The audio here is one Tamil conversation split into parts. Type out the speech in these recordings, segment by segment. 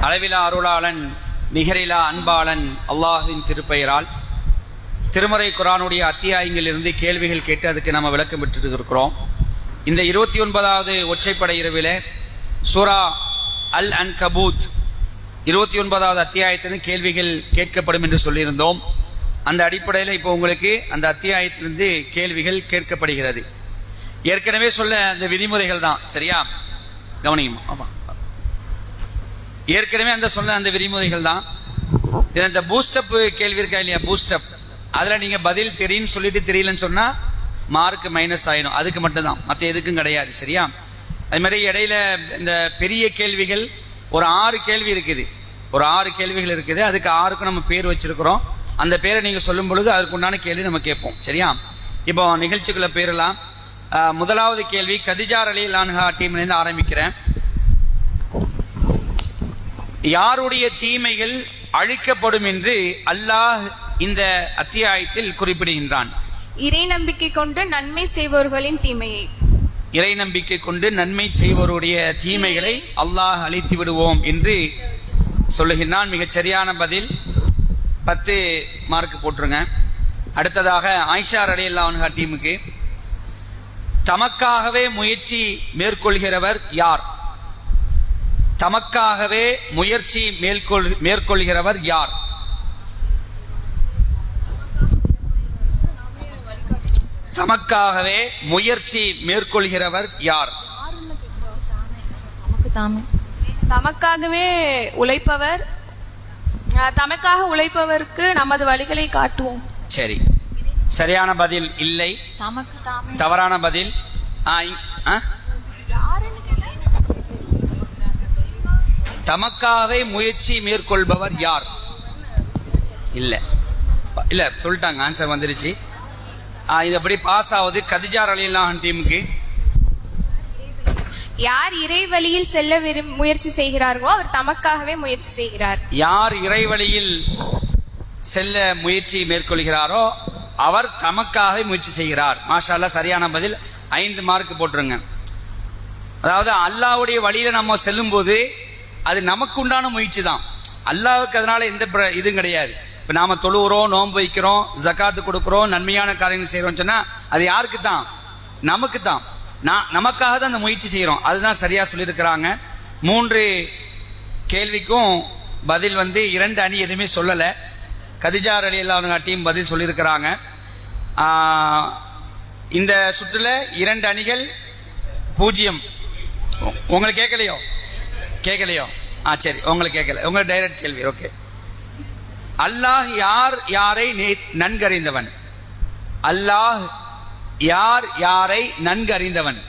அளவிலா அருளாளன் நிகரிலா அன்பாளன் அல்லாஹ்வின் திருப்பெயரால் திருமறை குர்ஆனுடைய அத்தியாயங்களிலிருந்து கேள்விகள் கேட்டு அதுக்கு நம்ம விளக்கம் பெற்று இருக்கிறோம். இந்த 29வது ஒற்றைப்படை இரவிலே சூரா அல் அன்கபூத் 29வது அத்தியாயத்திலிருந்து கேள்விகள் கேட்கப்படும் என்று சொல்லியிருந்தோம். அந்த அடிப்படையில் இப்போ உங்களுக்கு அந்த அத்தியாயத்திலிருந்து கேள்விகள் கேட்கப்படுகிறது. ஏற்கனவே சொல்ல அந்த விதிமுறைகள் தான், சரியா? கவனிக்குமா? ஆமாம், ஏற்கனவே அந்த சொல்ல அந்த விதிமுறைகள் தான். இந்த பூஸ்டப் கேள்வி இருக்கா இல்லையா, பூஸ்டப், அதில் நீங்கள் பதில் தெரியுன்னு சொல்லிட்டு தெரியலன்னு சொன்னால் மார்க் மைனஸ் ஆகிடும். அதுக்கு மட்டும்தான், மற்ற எதுக்கும் கிடையாது, சரியா? அது மாதிரி இடையில இந்த பெரிய கேள்விகள் ஒரு 6 கேள்வி இருக்குது, ஒரு 6 கேள்விகள் இருக்குது. அதுக்கு 6க்கும் நம்ம பேர் வச்சிருக்கிறோம். அந்த பேரை நீங்கள் சொல்லும் பொழுது அதற்கு உண்டான கேள்வி நம்ம கேட்போம், சரியா? இப்போ நிகழ்ச்சிக்குள்ள பேரெல்லாம். முதலாவது கேள்வி கதிஜா ரலியல்லாஹு அன்ஹா டீம்லேருந்து ஆரம்பிக்கிறேன். யாருடைய தீமைகள் அழிக்கப்படும் என்று அல்லாஹ் இந்த அத்தியாயத்தில் குறிப்பிடுகின்றான்? இறை நம்பிக்கை கொண்டு நன்மை செய்பவர்களின் தீமையை. இறை நம்பிக்கை கொண்டு நன்மை செய்வோருடைய தீமைகளை அல்லாஹ் அழித்து விடுவோம் என்று சொல்லுகின்றான். மிகச் சரியான பதில், 10 மார்க் போட்டுருங்க. அடுத்ததாக ஆயிஷா ரலியல்லாஹு அன்ஹா டீமுக்கு தமக்காகவே முயற்சி மேற்கொள்கிறவர் யார்? தமக்காகவே முயற்சி மேற்கொள்கிறவர் யார்? தமக்காகவே முயற்சி மேற்கொள்கிறவர் யார்? தமக்காகவே உழைப்பவர். தமக்காக உழைப்பவருக்கு நமது வழிகளை காட்டுவோம். சரி, சரியான பதில் இல்லை, தவறான பதில். தமக்காகவே முயற்சி மேற்கொள்பவர் யார்? இல்ல இல்ல, சொல்லிட்டாங்க, ஆன்சர் வந்துருச்சு. இது அப்படி பாஸ் ஆகுது. கதிஜா ரலியல்லாஹு அன்ஹா டீமுக்கு யார் இறை வழியில் செல்ல முயற்சி செய்கிறார்களோ அவர் தமக்காகவே முயற்சி செய்கிறார். யார் இறை வழியில் செல்ல முயற்சி மேற்கொள்கிறாரோ அவர் தமக்காகவே முயற்சி செய்கிறார். மாஷா அல்லாஹ், சரியான பதில். 5 மார்க் போட்டுருங்க. அதாவது அல்லாஹ்வுடைய வழியில நம்ம செல்லும் போது அது நமக்கு உண்டான முயற்சி தான். அல்லாஹ்வுக்கு அதனால எந்த இதுவும் கிடையாது. இப்போ நாம தொழுகிறோம், நோன்பு வைக்கிறோம், ஜகாத்து கொடுக்குறோம், நன்மையான காரியங்கள் செய்கிறோம்னு சொன்னால் அது யாருக்கு தான்? நமக்கு தான். நமக்காக தான் அந்த முயற்சி செய்கிறோம். அதுதான் சரியாக சொல்லியிருக்கிறாங்க. 3 கேள்விக்கும் பதில் 2 அணி எதுவுமே சொல்லலை. கதிஜா ரலியல்லாஹு அன்ஹா டீம் பதில் சொல்லியிருக்கிறாங்க. இந்த சுற்றுல 2 அணிகள் 0. உங்களுக்கு கேட்கலையோ? சரி, உங்களுக்கு கேட்கல, உங்களுக்கு டைரக்ட் கேள்வி. ஓகே. அல்லாஹ் யாரை நன்கறிந்தவன்? அல்லாஹ் யாரை நன்கறிந்தவன்?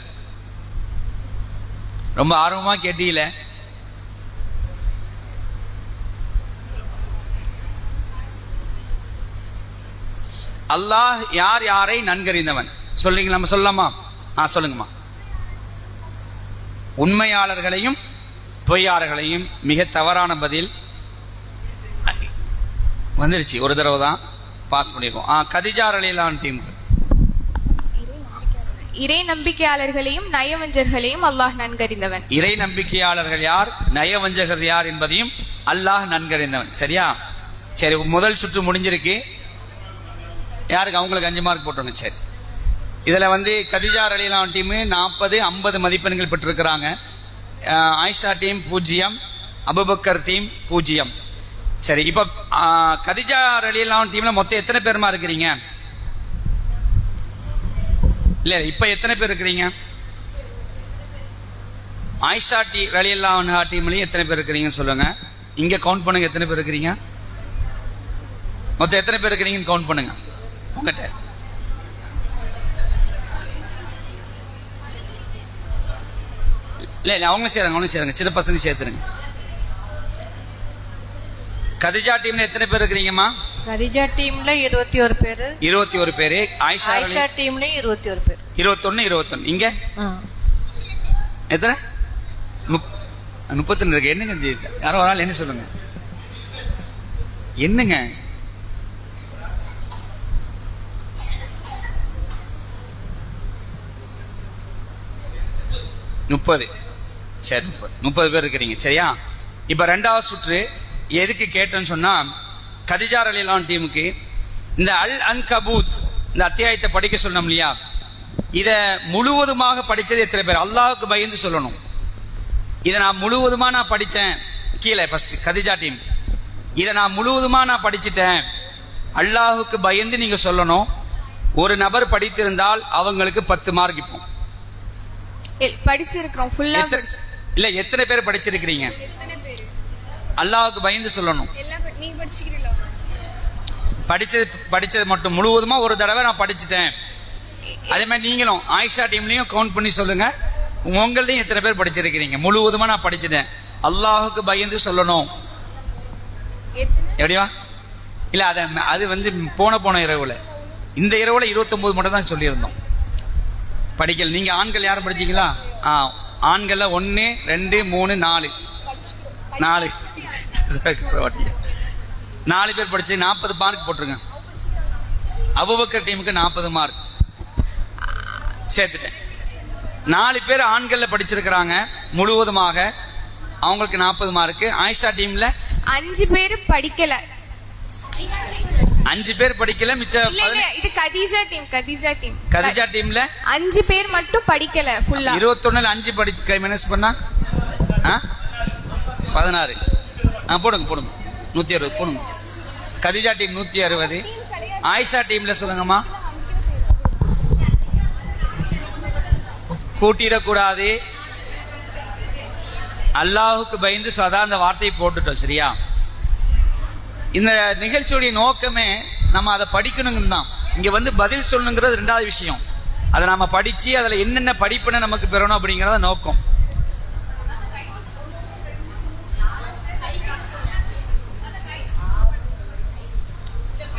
ரொம்ப ஆர்வமா கேட்டீங்களே. அல்லாஹ் யாரை நன்கறிந்தவன் சொல்றீங்க? நம்ம சொல்லலாமா? சொல்லுங்கம்மா. உண்மையாளர்களையும் பொய்யாளர்களையும். மிக தவறான பதில் வந்துருச்சு. ஒரு தடவை தான் பாஸ் பண்ணிருக்கோம். கதிஜா ரலியல்லாஹு அன்ஹா டீம் இறை நம்பிக்கையாளர்களையும் நயவஞ்சகர்களையும் அல்லாஹ் நன்கறிந்தவன். இறை நம்பிக்கையாளர்கள் யார், நயவஞ்சகர் யார் என்பதையும் அல்லாஹ் நன்கறிந்தவன். சரியா? சரி, முதல் சுற்று முடிஞ்சிருக்கு. யாருக்கு? அவங்களுக்கு 5 மார்க் போட்டுருங்க. சரி, இதில் கதிஜா ரலியல்லாஹு அன்ஹா டீமு 40, 50 மதிப்பெண்கள் பெற்றிருக்கிறாங்க. Ayesha team 0, Abubakar team 0. சரி, இப்போ கதிஜா ரலியல்லாஹு அன்ஹா டீம்ல மொத்தம் எத்தனை பேருமா இருக்கிறீங்க? இல்ல, இப்ப எத்தனை பேர் இருக்கிறீங்க? ஆயிஷா ரலியல்லாஹு அன்ஹா டீம்லயும் எத்தனை பேர் இருக்கிறீங்கன்னு சொல்லுங்க. இங்க கவுண்ட் பண்ணுங்க, எத்தனை பேர் இருக்கிறீங்க? மொத்தம் எத்தனை பேர் இருக்கிறீங்கன்னு கவுண்ட் பண்ணுங்க உங்ககிட்ட. இல்ல அவங்களும் சேருங்க, சின்ன பசங்க சேர்த்துருங்க. கதிஜா டீம்ல எத்தனை பேர் இருக்கிறீங்கம்மா? கதிஜா டீம்ல 21 பேர். 21 பேர். ஆயிஷா டீம்ல 21 பேர். 21. இங்க எத்தனை? 32 இருக்கு. என்னங்க யாரோ ஒரு ஆள் என்ன சொல்லுங்க, என்னங்க? முப்பது. சரி, 30 பேர் இருக்கிறீங்க. சரியா? இப்போ ரெண்டாவது சுற்று எதுக்கு கேட்டேன்னு சொன்னா, கதிஜா ரலியல்லாஹு டீமுக்கு இந்த அல் அன்கபூத் இந்த அத்தியாயத்தை படிக்க சொன்னோம் இல்லையா, இதை முழுவதுமாக படித்தது எத்தனை பேர்? அல்லாஹுக்கு பயந்து சொல்லணும். இதை நான் முழுவதுமாக நான் படித்தேன். கீழே ஃபர்ஸ்ட் கதிஜா டீம், இதை நான் முழுவதுமாக நான் படிச்சுட்டேன், அல்லாஹுக்கு பயந்து நீங்கள் சொல்லணும். ஒரு நபர் படித்திருந்தால் அவங்களுக்கு 10 மார்க். இப்போ படிச்சிருக்கிறோம் ஃபுல்லா. இல்ல எத்தனை பேர் படிச்சிருக்கிறீங்க? எத்தனை பேர்? அல்லாஹ்வுக்கு பயந்து சொல்லணும். எல்லாம் நீங்க படிச்சிக்கிறீங்களா? படிச்சது மட்டும் முழுவதுமா ஒரு தடவை நான் படிச்சுட்டேன். அதே மாதிரி நீங்களும் ஆயிஷா டீம்லயும் கவுண்ட் பண்ணி சொல்லுங்க, உங்களையும் எத்தனை பேர் படிச்சிருக்கிறீங்க? முழுவதுமா நான் படிச்சுட்டேன், அல்லாஹுக்கு பயந்து சொல்லணும். எப்படிவா? இல்ல அது வந்து போன இரவுல, இந்த இரவுல 29 மட்டும் தான் சொல்லியிருந்தோம். படிக்கல. நீங்க ஆண்கள் யாரும் படிச்சீங்களா? ஆண்கள்ல 1 2 3 4 4 பேர் படிச்சு 40 மார்க் போட்டிருங்க. அபூபக்கர் டீமுக்கு 40 மார்க் சேர்த்துட்டேன். 4 பேர் ஆண்கள்ல படிச்சிருக்கிறாங்க முழுவதுமாக, அவங்களுக்கு 40 மார்க். ஆயிஷா டீம்ல 5 பேர் படிக்கல. 5 பேர் படிக்கல. மிச்சம் இது கதீஜா டீம். கதீஜா டீம்ல 5 பேர் மட்டும் படிக்கல ஃபுல்லா. 21ல 5 படிக்க மைனஸ் பண்ணா 16. போடுங்க 160 போடுங்க. கதீஜா டீம் 160. ஆயிஷா டீம்ல சொல்லுங்கம்மா. கூட்டிடக்கூடாது, அல்லாஹுக்கு பயந்து சதா அந்த வார்த்தையை போட்டுட்டோம். சரியா? இந்த நிகழ்ச்சியுடைய நோக்கமே நம்ம அதை படிக்கணுங்கிறது தான். இங்க வந்து பதில் சொல்லணுங்கிறது 2வது விஷயம். அதை நம்ம படிச்சு அதுல என்னென்ன படிப்புன்னு நமக்கு பெறணும் அப்படிங்கறத நோக்கம்.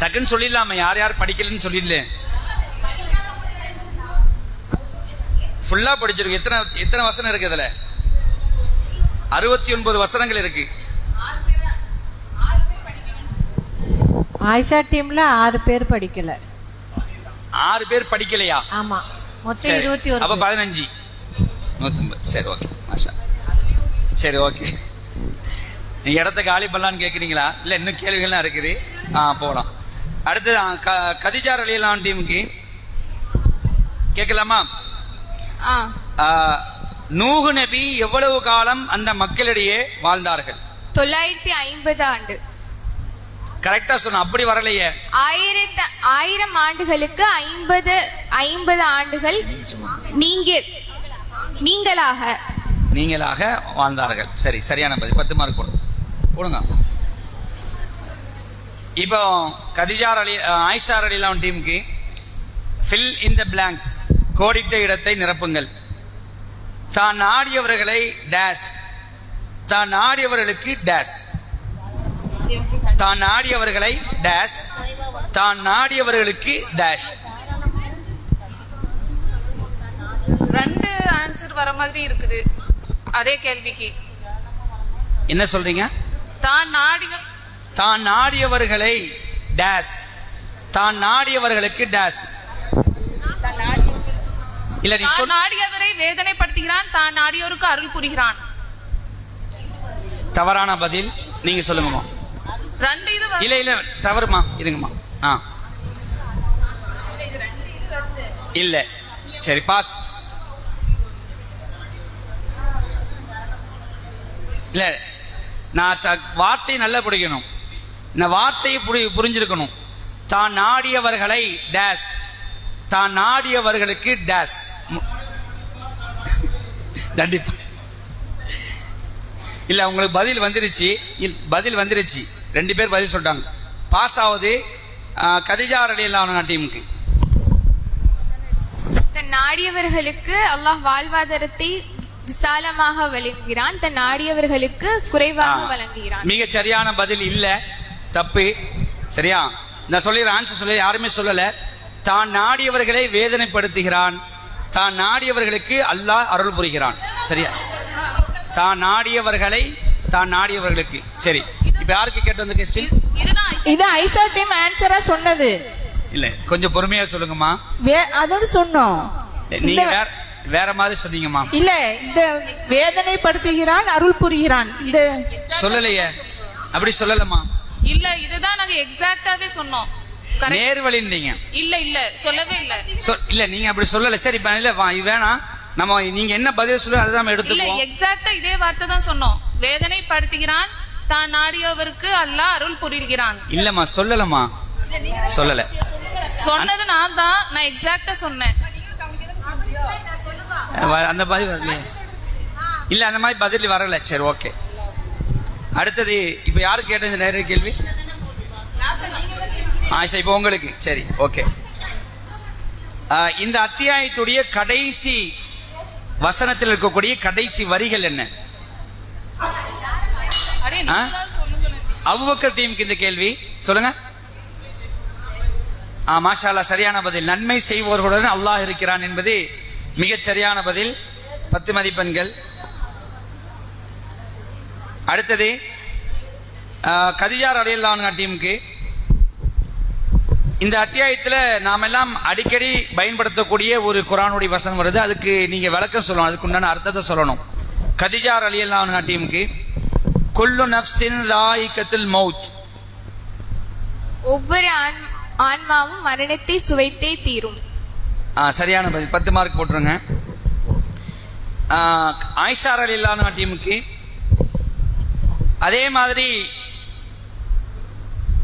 டக்குன்னு சொல்லிடலாம, யார் யார் படிக்கலன்னு சொல்லிடல. ஃபுல்லா படிச்சிருக்கு. எத்தனை வசனம் இருக்கு இதுல? 69 வசனங்கள் இருக்கு. ஆயிஷா டீம்ல 6 பேர் படிக்கல. 6 பேர் படிக்கலையா? ஆமா, மொத்தம் 21. அப்ப 15 150. சரி, ஓகே, மாஷா. சரி, ஓகே. நீங்க இடத்த காலி பண்ணலான்னு கேக்குறீங்களா? இல்ல இன்னும் கேள்விகள்லாம் இருக்குது. போகலாம். அடுத்து கதீஜா ரலியல்லாஹு டீமுக்கு கேட்கலாமா? நூஹ் நபி எவ்வளவு காலம் அந்த மக்களிடையே வாழ்ந்தார்கள்? 950 ஆண்டு. கரெக்டா சொன்ன. அப்படி வரலையே. 1000 ஆண்டுகளுக்கு 50 ஆண்டுகள் நீங்களாக வாழ்ந்தார்கள். சரி, சரியான பதில். 10 மார்க் போடுங்க. இப்போ ஆயிஷா ரலியல்லாஹு டீமுக்கு ஃபில் இன் தி பிளாங்க்ஸ், கோடிட்ட இடத்தை நிரப்புங்கள். தான் நாடியவர்களை டேஷ், தான் நாடியவர்களுக்கு டேஷ், தான் நாடியவர்களை டேஷ், தான் நாடியவர்களுக்கு டேஷ். 2 ஆன்சர் வர மாதிரி இருக்குது அதே கேள்விக்கு. என்ன சொல்றீங்க? தான் நாடியவர்களை டேஷ், தான் நாடியவர்களுக்கு டேஷ். இல்ல, நீ சொல். நாடியவரை வேதனைப்படுத்துகிறான், தான் நாடியோருக்கு அருள் புரிகிறான். தவறான பதில். நீங்க சொல்லுங்கம்மா. 2 இது இல்ல தவறுமா, இருங்கம்மா. இல்ல, சரி, பாஸ். இல்ல, நான் வார்த்தையை நல்லா பிடிக்கணும். இந்த வார்த்தையை புரிஞ்சிருக்கணும். தான் நாடியவர்களை டேஷ், தான் நாடியவர்களுக்கு டேஷ். கண்டிப்பா இல்ல, உங்களுக்கு பதில் வந்துருச்சு. 2 பேர் பதில் சொல்லிட்டாங்க. பாஸ் ஆகுது கதீஜா ரலியல்லாஹு டீமுக்கு. தன் நாடியவர்களுக்கு அல்லாஹ் வாழ்வாதாரத்தை விசாலமாக வழங்குகிறான், தன் நாடியவர்களுக்கு குறைவாக வழங்குகிறான். மிக சரியான பதில். இல்ல, தப்பு. சரியா? நான் சொல்லிடுறேன். ஆன்சர் சொல்ல யாருமே சொல்லல. தான் நாடியவர்களை வேதனைப்படுத்துகிறான், தான் நாடியவர்களுக்கு அல்லாஹ் அருள் புரிகிறான். சரியா? தான் நாடியவர்களை, தான் நாடியவர்களுக்கு. சரி, இப்ப யாருக்கு கேட்டு வந்த கொஸ்டின்? இது ஆயிஷா டீம் ஆன்சரா சொன்னது. இல்ல, கொஞ்சம் பொறுமையா சொல்லுங்கம்மா. அதாவது சொன்னோம். நீங்க வேற மாதிரி சொன்னீங்கம்மா. இல்ல, இந்த வேதனைப்படுத்துகிறான், அருள் புரிகிறான். இந்த சொல்லலையே, அப்படி சொல்லலமா. இல்ல இதுதான் நாங்க எக்ஸாக்டாவே சொன்னோம். Correct. நேர்வழின்றீங்க. இல்ல சொல்லவே இல்ல. இல்ல நீங்க அப்படி சொல்லல. சரி இப்ப இல்ல இது வேணாம், நம்ம நீங்க என்ன பதில் சொல்ல அதை நம்ம இல்ல எடுத்துக்குவோம். எக்ஸாக்ட்டா இதே வார்த்தை தான் சொன்னோம். வேதனைப்படுத்துகிறான், தான் நாடியவருக்கு அல்லாஹ் அருள் புரிகிறான். இல்லம்மா சொல்லலமா, சொல்லல. சொன்னது நான் எக்ஸாக்ட்டா சொன்னேன். அந்த பதில் வரலையே. இல்ல அந்த மாதிரி பதில் வரல. சரி ஓகே. அடுத்தது இப்ப யாரு கேட்ட இந்த நேர கேள்வி? ஆயிஷா, இப்ப உங்களுக்கு. சரி ஓகே. இந்த அத்தியாயத்துடைய கடைசி வசனத்தில் இருக்கக்கூடிய கடைசி வரிகள் என்ன? அரே நீங்களா சொல்லுங்க. அபூபக்கர் டீமுக்கு இந்த கேள்வி சொல்லுங்க. மாஷா அல்லாஹ், சரியான பதில். நன்மை செய்வோர்களுடன் அல்லாஹ் இருக்கிறான் என்பது மிகச் சரியான பதில். 10 மதிப்பெண்கள். அடுத்தது கதிஜா ரலியல்லாஹு அன்ஹா டீமுக்கு இந்த அத்தியாயத்தில் நாம் எல்லாம் அடிக்கடி பயன்படுத்தக்கூடிய ஒரு குர்ஆனுடைய வசனம் வருது. அதுக்கு நீங்க விளக்கம் சொல்லணும், அதுக்கு உண்டான அர்த்தத்தை சொல்லணும். கதிஜா ரலியல்லாஹு அன்ஹா டீமுக்கு குல்லு நஃப்ஸின் ذائقத்துல் மௌத். ஒவ்வொரு ஆன்மாவும் மரணத்தை சுவைத்தே தீரும். சரியான பதில். 10 மார்க் போட்டுருங்க. ஆயிஷா ரலியல்லாஹு அன்ஹா டீமுக்கு அதே மாதிரி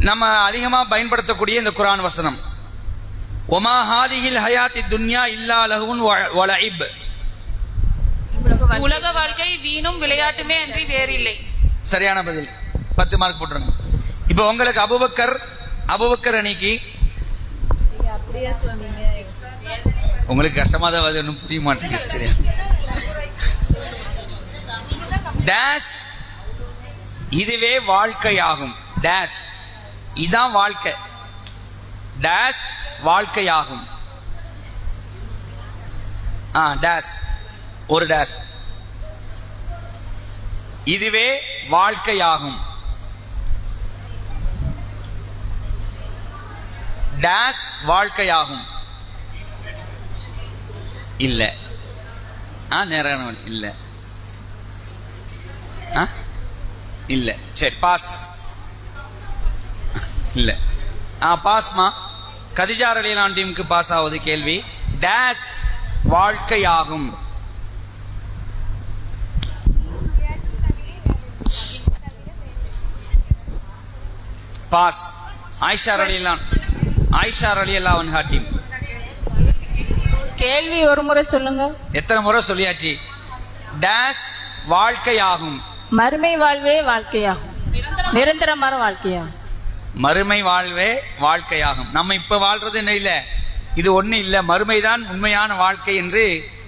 நம்ம அதிகமாக பயன்படுத்தக்கூடிய இந்த குர்ஆன் வசனம் ஒமா ஹாதிஹில் ஹயாத்தி துன்யா இல்லா லஹுன் வ லஇப். உலக வாழ்க்கை வீணும் விளையாட்டுமே அன்றி வேறில்லை. சரியான பதில். 10 மார்க் போட்டுருங்க. இப்போ உங்களுக்கு அபூபக்கர் அணிக்கு உங்களுக்கு கஷ்டமா தான் அது ஒன்றும் புரிய மாட்டேங்குது. சரியா? டேஸ் இதுவே வாழ்க்கையாகும். டேஸ் இதான் வாழ்க்கை. டேஸ் வாழ்க்கையாகும். டேஸ் ஒரு டேஸ் இதுவே வாழ்க்கையாகும். டேஸ் வாழ்க்கையாகும். இல்ல நேரான இல்ல இல்ல. சரி பாஸ். இல்ல பாஸ்மா. கதிஜா ரலியல்லாஹு அன்ஹா டீமுக்கு பாஸ் ஆகுது கேள்வி. டேஸ் வாழ்க்கையாகும். பாஸ். ஆயிஷா ரலியல்லாஹு அன்ஹா டீம் கேள்வி ஒரு முறை சொல்லுங்க. எத்தனை முறை சொல்லியாச்சு? டேஸ் வாழ்க்கையாகும். மறுமை வாழ்வே வாழ்க்கையாகும். நிரந்தரமான வாழ்க்கையாகும். மறுமை வாழ்வே வாழ்க்கையாகும். நம்ம இப்ப வாழ்றது என்ன இல்ல, இது ஒண்ணு இல்ல, மறுமைதான் உண்மையான வாழ்க்கை என்று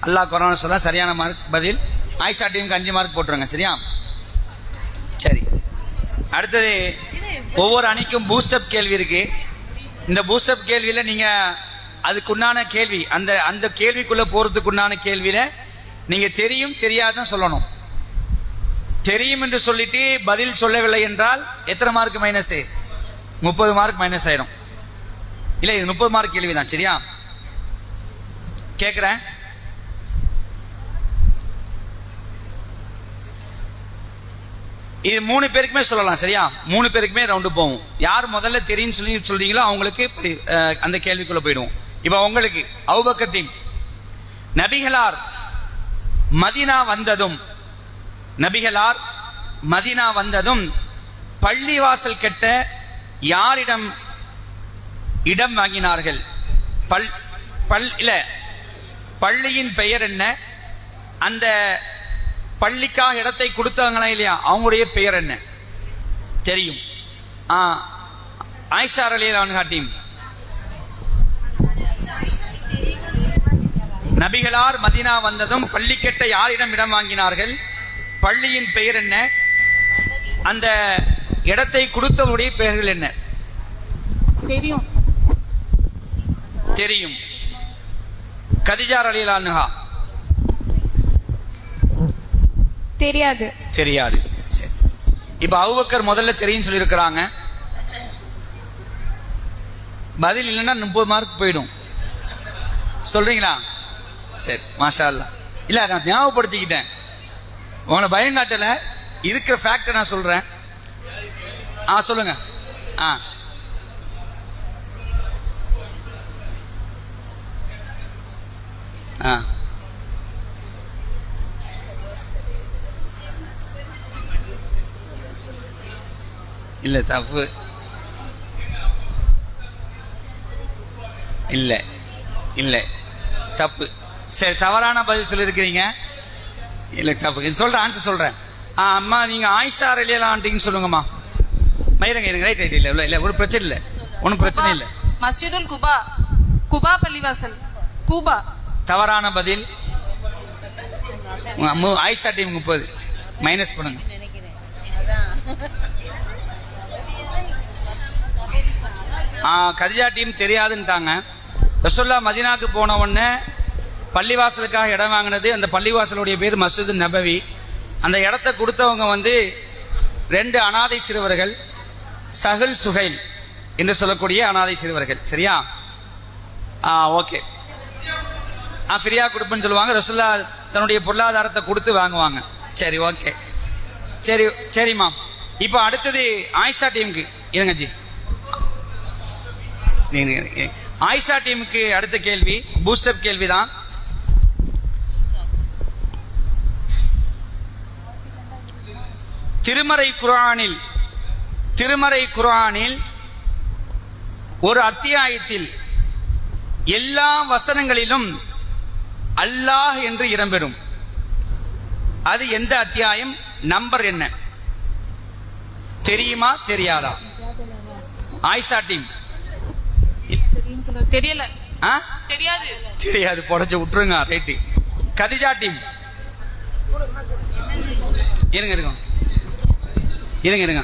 அல்லாஹ் குர்ஆன் சொல்ல. சரியான மார்க் பதில். ஆயிஷா டீமுக்கு 5 மார்க் போட்டுருங்க. சரியா? சரி. அடுத்தது ஒவ்வொரு அணிக்கும் பூஸ்டப் கேள்வி இருக்கு. இந்த பூஸ்டப் கேள்வியில நீங்க அதுக்குண்டான கேள்வி அந்த கேள்விக்குள்ள போறதுக்குண்டான கேள்வியில நீங்க தெரியும் தெரியாதுன்னு சொல்லணும். தெரியும் என்று சொல்லிட்டு பதில் சொல்லவில்லை என்றால் எத்தனை மார்க் மைனஸ்? 30 மார்க் மைனஸ் ஆயிரும். இல்ல இது 30 மார்க் கேள்விதான். சரியா? கேக்குறேன். இது 3 பேருக்குமே சொல்லலாம். சரியா? 3 பேருக்குமே ரவுண்டு போவோம். யார் முதல்ல தெரியும் சொல்றீங்களோ அவங்களுக்கு அந்த கேள்விக்குள்ள போயிடுவோம். இப்ப உங்களுக்கு அபூபக்கர் டீம், நபிகளார் மதீனா வந்ததும் பள்ளிவாசல் கட்ட யாரிடம் இடம் வாங்கினார்கள்? பள்ளியின் பெயர் என்ன? அந்த பள்ளிக்காக இடத்தை கொடுத்தாங்களா இல்லையா, அவங்களுடைய பெயர் என்ன? தெரியும். ஆயிஷா ரலியல்லாஹு அன்ஹா டீம், நபிகளார் மதீனா வந்ததும் பள்ளி கட்ட யாரிடம் இடம் வாங்கினார்கள்? பள்ளியின் பெயர் என்ன? அந்த இடத்தை கொடுத்தவருடைய பெயர்கள் என்ன? தெரியும். கதிஜா ரலியல்லாஹு அன்ஹா தெரியாது. சரி. இப்ப அபூபக்கர் முதல்ல தெரியும் சொல்லியிருக்கிறாங்க. பதில் இல்லைன்னா 30 மார்க் போயிடும். சொல்றீங்களா? சரி, மாஷா அல்லாஹ். இல்ல நான் ஞாபகப்படுத்திக்கிட்டேன், உங்களை பயம் காட்டல. இருக்கிற ஃபேக்டை நான் சொல்றேன். சொல்லுங்க. இல்ல தப்பு இல்ல இல்ல தப்பு. சரி, தவறான பதில் சொல்லியிருக்கிறீங்க. இல்ல தப்பு. சொல்றேன், ஆன்சர் சொல்றேன். அம்மா நீங்க ஆயிஷா ரலியல்லாஹு அன்ஹா சொல்லுங்கம்மா. மயிரங்க இருங்க. ரைட் ரைட் இல்ல இல்ல ஒரு பிரச்சனை இல்லை, ஒன்றும் பிரச்சனை இல்லை. மஸ்ஜிதுல் குபா, குபா பள்ளிவாசல், கூபா. தவறான பதில். ஆயிஷா டீம் 30 மைனஸ் பண்ணுங்க. கதிஜா டீம் தெரியாதுன்ட்டாங்க. ரசூலுல்லாஹ் மதீனாவுக்கு போன உடனே பள்ளிவாசலுக்காக இடம் வாங்கினது. அந்த பள்ளிவாசலுடைய பேர் மஸ்ஜிது நபவி. அந்த இடத்த கொடுத்தவங்க 2 அனாதை சிறுவர்கள், சஹல் சுஹைல் என்று சொல்லக்கூடிய அனாதை சிறுவர்கள். சரியா? ஓகே. ஃப்ரீயா கொடுப்பேன்னு சொல்லுவாங்க. ரசூலுல்லாஹ் தன்னுடைய பொருளாதாரத்தை கொடுத்து வாங்குவாங்க. சரி, ஓகே. சரி சரிம்மா. இப்போ அடுத்தது ஆயிஷா டீமுக்கு. இருங்க ஜி, ஆயிஷா டீமுக்கு அடுத்த கேள்வி பூஸ்டப் கேள்விதான். திருமறை குர்ஆனில் ஒரு அத்தியாயத்தில் எல்லா வசனங்களிலும் அல்லாஹ் என்று இடம்பெறும். அது எந்த அத்தியாயம்? நம்பர் என்ன? தெரியுமா தெரியாதா? ஆயிஷா டீம் தெரியல. தெரியாது. தெரியாது, புடச்சு விட்டுருங்க. ரைட்டு. கதிஜா டீம் இருங்க இருங்க இருங்க இருங்க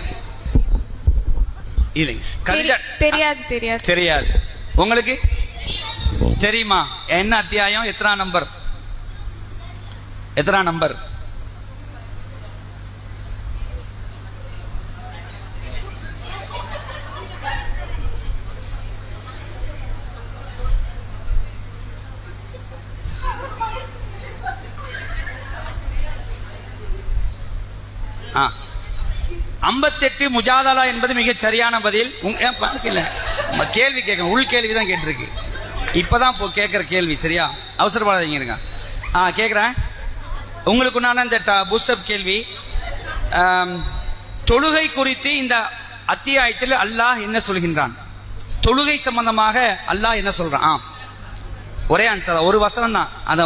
இல்லைங்க. கதிஜா தெரியாது தெரியாது தெரியாது. உங்களுக்கு தெரியுமா? என்ன அத்தியாயம்? எத்தனை நம்பர்? எத்தனை நம்பர்? ஆ 58 முஜாதலா என்பது மிகச் சரியான பதில். பார்க்கல, கேள்வி கேட்க உள் கேள்வி தான் கேட்டிருக்கு. இப்பதான் கேட்குற கேள்வி. சரியா? அவசரப்படாதீங்க. இருங்க. கேட்குறேன். உங்களுக்கு உண்டான இந்த பூஸ்டப் கேள்வி. தொழுகை குறித்து இந்த அத்தியாயத்தில் அல்லாஹ் என்ன சொல்கின்றான்? தொழுகை சம்பந்தமாக அல்லாஹ் என்ன சொல்றான்? ஒரே ஆன்சர், ஒரு வசனம் தான். அந்த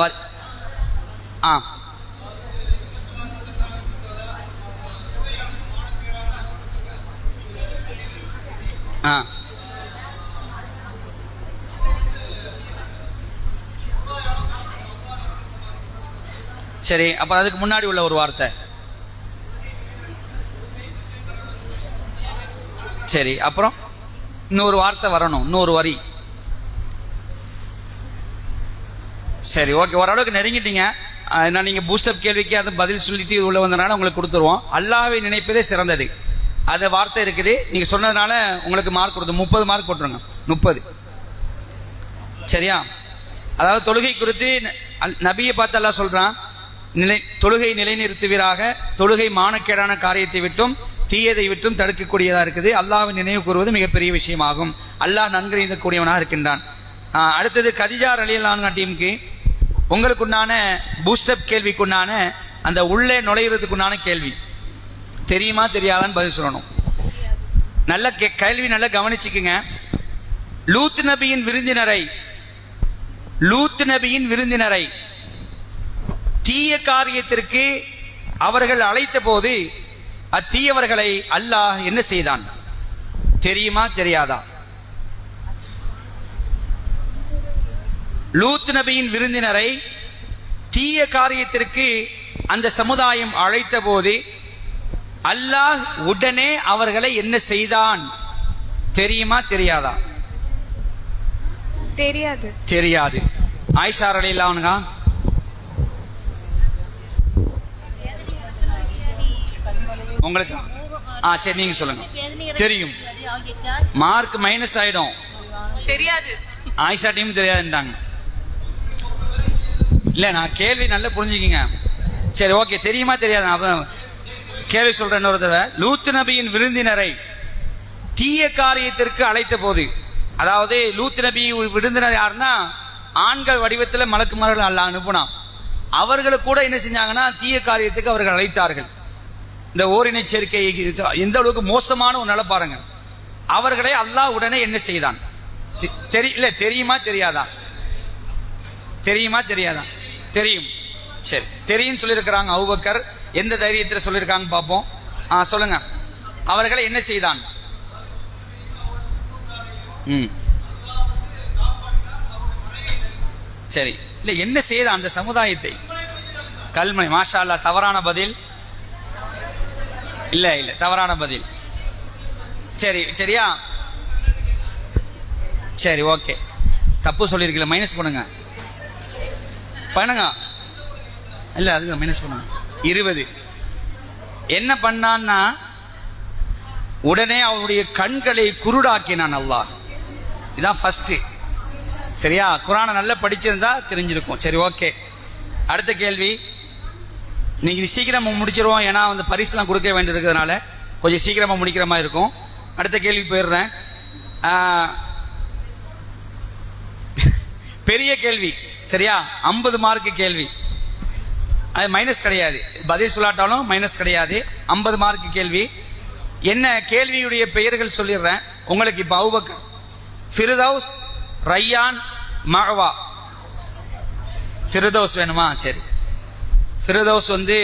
சரி, அப்ப அதுக்கு முன்னாடி உள்ள ஒரு வார்த்தை. சரி, அப்புறம் இன்னொரு வார்த்தை வரணும், இன்னொரு வரி. சரி, ஓகே. ஓரளவுக்கு நெருங்கிட்டீங்க. நான் நீங்க பூஸ்டப் கேள்விக்கு அது பதில் சொல்லிட்டு இது உள்ள வந்தனால உங்களுக்கு கொடுத்துருவோம். அல்லாஹ்வை நினைப்பதே சிறந்தது. அந்த வார்த்தை இருக்குது. நீங்க சொன்னதுனால உங்களுக்கு மார்க் கொடுத்து 30 மார்க் போட்டுருங்க. 30. சரியா? அதாவது தொழுகை குறித்து நபியை பார்த்து அல்லாஹ் சொல்றான், தொழுகை நிலைநிறுத்துவீராக. தொழுகை மானக்கேடான காரியத்தை விட்டும் தீயதை விட்டும் தடுக்கக்கூடியதாக இருக்குது. அல்லாஹ்வை நினைவு கூறுவது மிகப்பெரிய விஷயமாகும். அல்லாஹ் நன்கறிந்தக்கூடியவனாக இருக்கின்றான். அடுத்தது கதிஜா ரலியல்லாஹு அன்ஹா டீமுக்கு உங்களுக்குண்டான பூஸ்டப் கேள்விக்குண்டான அந்த உள்ளே நுழையிறதுக்குண்டான கேள்வி. தெரியுமா தெரியாதான்னு பதில் சொல்லணும். நல்ல கேள்வி, நல்லா கவனிச்சுக்குங்க. லூத் நபியின் விருந்தினரை தீய காரியத்திற்கு அவர்கள் அழைத்த போது அத்தீயவர்களை அல்லாஹ் என்ன செய்தான்? தெரியுமா தெரியாதா? லூத் நபியின் விருந்தினரை தீய காரியத்திற்கு அந்த சமுதாயம் அழைத்த போது அல்லாஹ் உடனே அவர்களை என்ன செய்தான்? தெரியுமா தெரியாதா? தெரியாது. தெரியாது. ஆயிஷா ரலியல்லாஹு அன்ஹா உங்களுக்கு சரி, நீங்க சொல்லுங்க. தெரியும். மார்க் மைனஸ் ஆயிடும். தெரியாது. ஆயிஷா டீம் தெரியாதுன்றாங்க. இல்ல, நான் கேள்வி நல்லா புரிஞ்சுக்கிங்க. சரி, ஓகே. தெரியுமா தெரியாது? கேள்வி சொல்றேன் இன்னொரு தடவை. லூத் நபியின் விருந்தினரை தீய காரியத்திற்கு அழைத்த போது, அதாவது லூத் நபி விருந்தினர் யாருன்னா ஆண்கள் வடிவத்தில் மலக்குமார்கள் அல்லாஹ் அனுப்புனான். அவர்களுக்கு கூட என்ன செஞ்சாங்கன்னா தீய காரியத்துக்கு அவர்கள் அழைத்தார்கள். இந்த ஓரினை சேர்க்கை எந்த அளவுக்கு மோசமான ஒரு நிலை பாருங்க. அவர்களை அல்லாஹ் உடனே என்ன செய்தான்? தெரியுமா தெரியாதா? தெரியுமா தெரியாதா? தெரியும். சரி, தெரியும் சொல்லியிருக்கிறாங்க அபூபக்கர். எந்த தைரியத்தில் சொல்லியிருக்காங்க பார்ப்போம். சொல்லுங்க. அவர்களை என்ன செய்தான்? சரி, இல்ல என்ன செய்தான் அந்த சமுதாயத்தை? கல்மனை. மாஷா அல்லாஹ். தவறான பதில். இல்ல இல்ல, தவறான பதில். சரி, சரியா? சரி, ஓகே. தப்பு சொல்லியிருக்கல, மைனஸ் பண்ணுங்க. இல்ல அதுக்கு மைனஸ் பண்ணுங்க. 20. என்ன பண்ணான்னா உடனே அவருடைய கண்களை குருடாக்கினான் அல்லாஹ். இதான் ஃபர்ஸ்ட். சரியா? குர்ஆனை நல்லா படிச்சிருந்தா தெரிஞ்சிருக்கும். சரி, ஓகே. அடுத்த கேள்வி. இன்னைக்கு சீக்கிரமா முடிச்சிருவோம், ஏன்னா வந்து பரிசுலாம் கொடுக்க வேண்டியிருக்கிறதுனால கொஞ்சம் சீக்கிரமா முடிக்கிற மாதிரி இருக்கும். அடுத்த கேள்வி போயிடுறேன். பெரிய கேள்வி. சரியா? 50 மார்க்கு கேள்வி. அது மைனஸ் கிடையாது, பதில் சொல்லாட்டாலும் மைனஸ் கிடையாது. 50 மார்க்கு கேள்வி. என்ன கேள்வியுடைய பெயர்கள் சொல்லிடுறேன் உங்களுக்கு. இப்போ அபூபக்கர், ஃபிர்தௌஸ், ரையான், மஅவா. ஃபிர்தௌஸ் வேணுமா? சரி, ஃபிர்தௌஸ் வந்து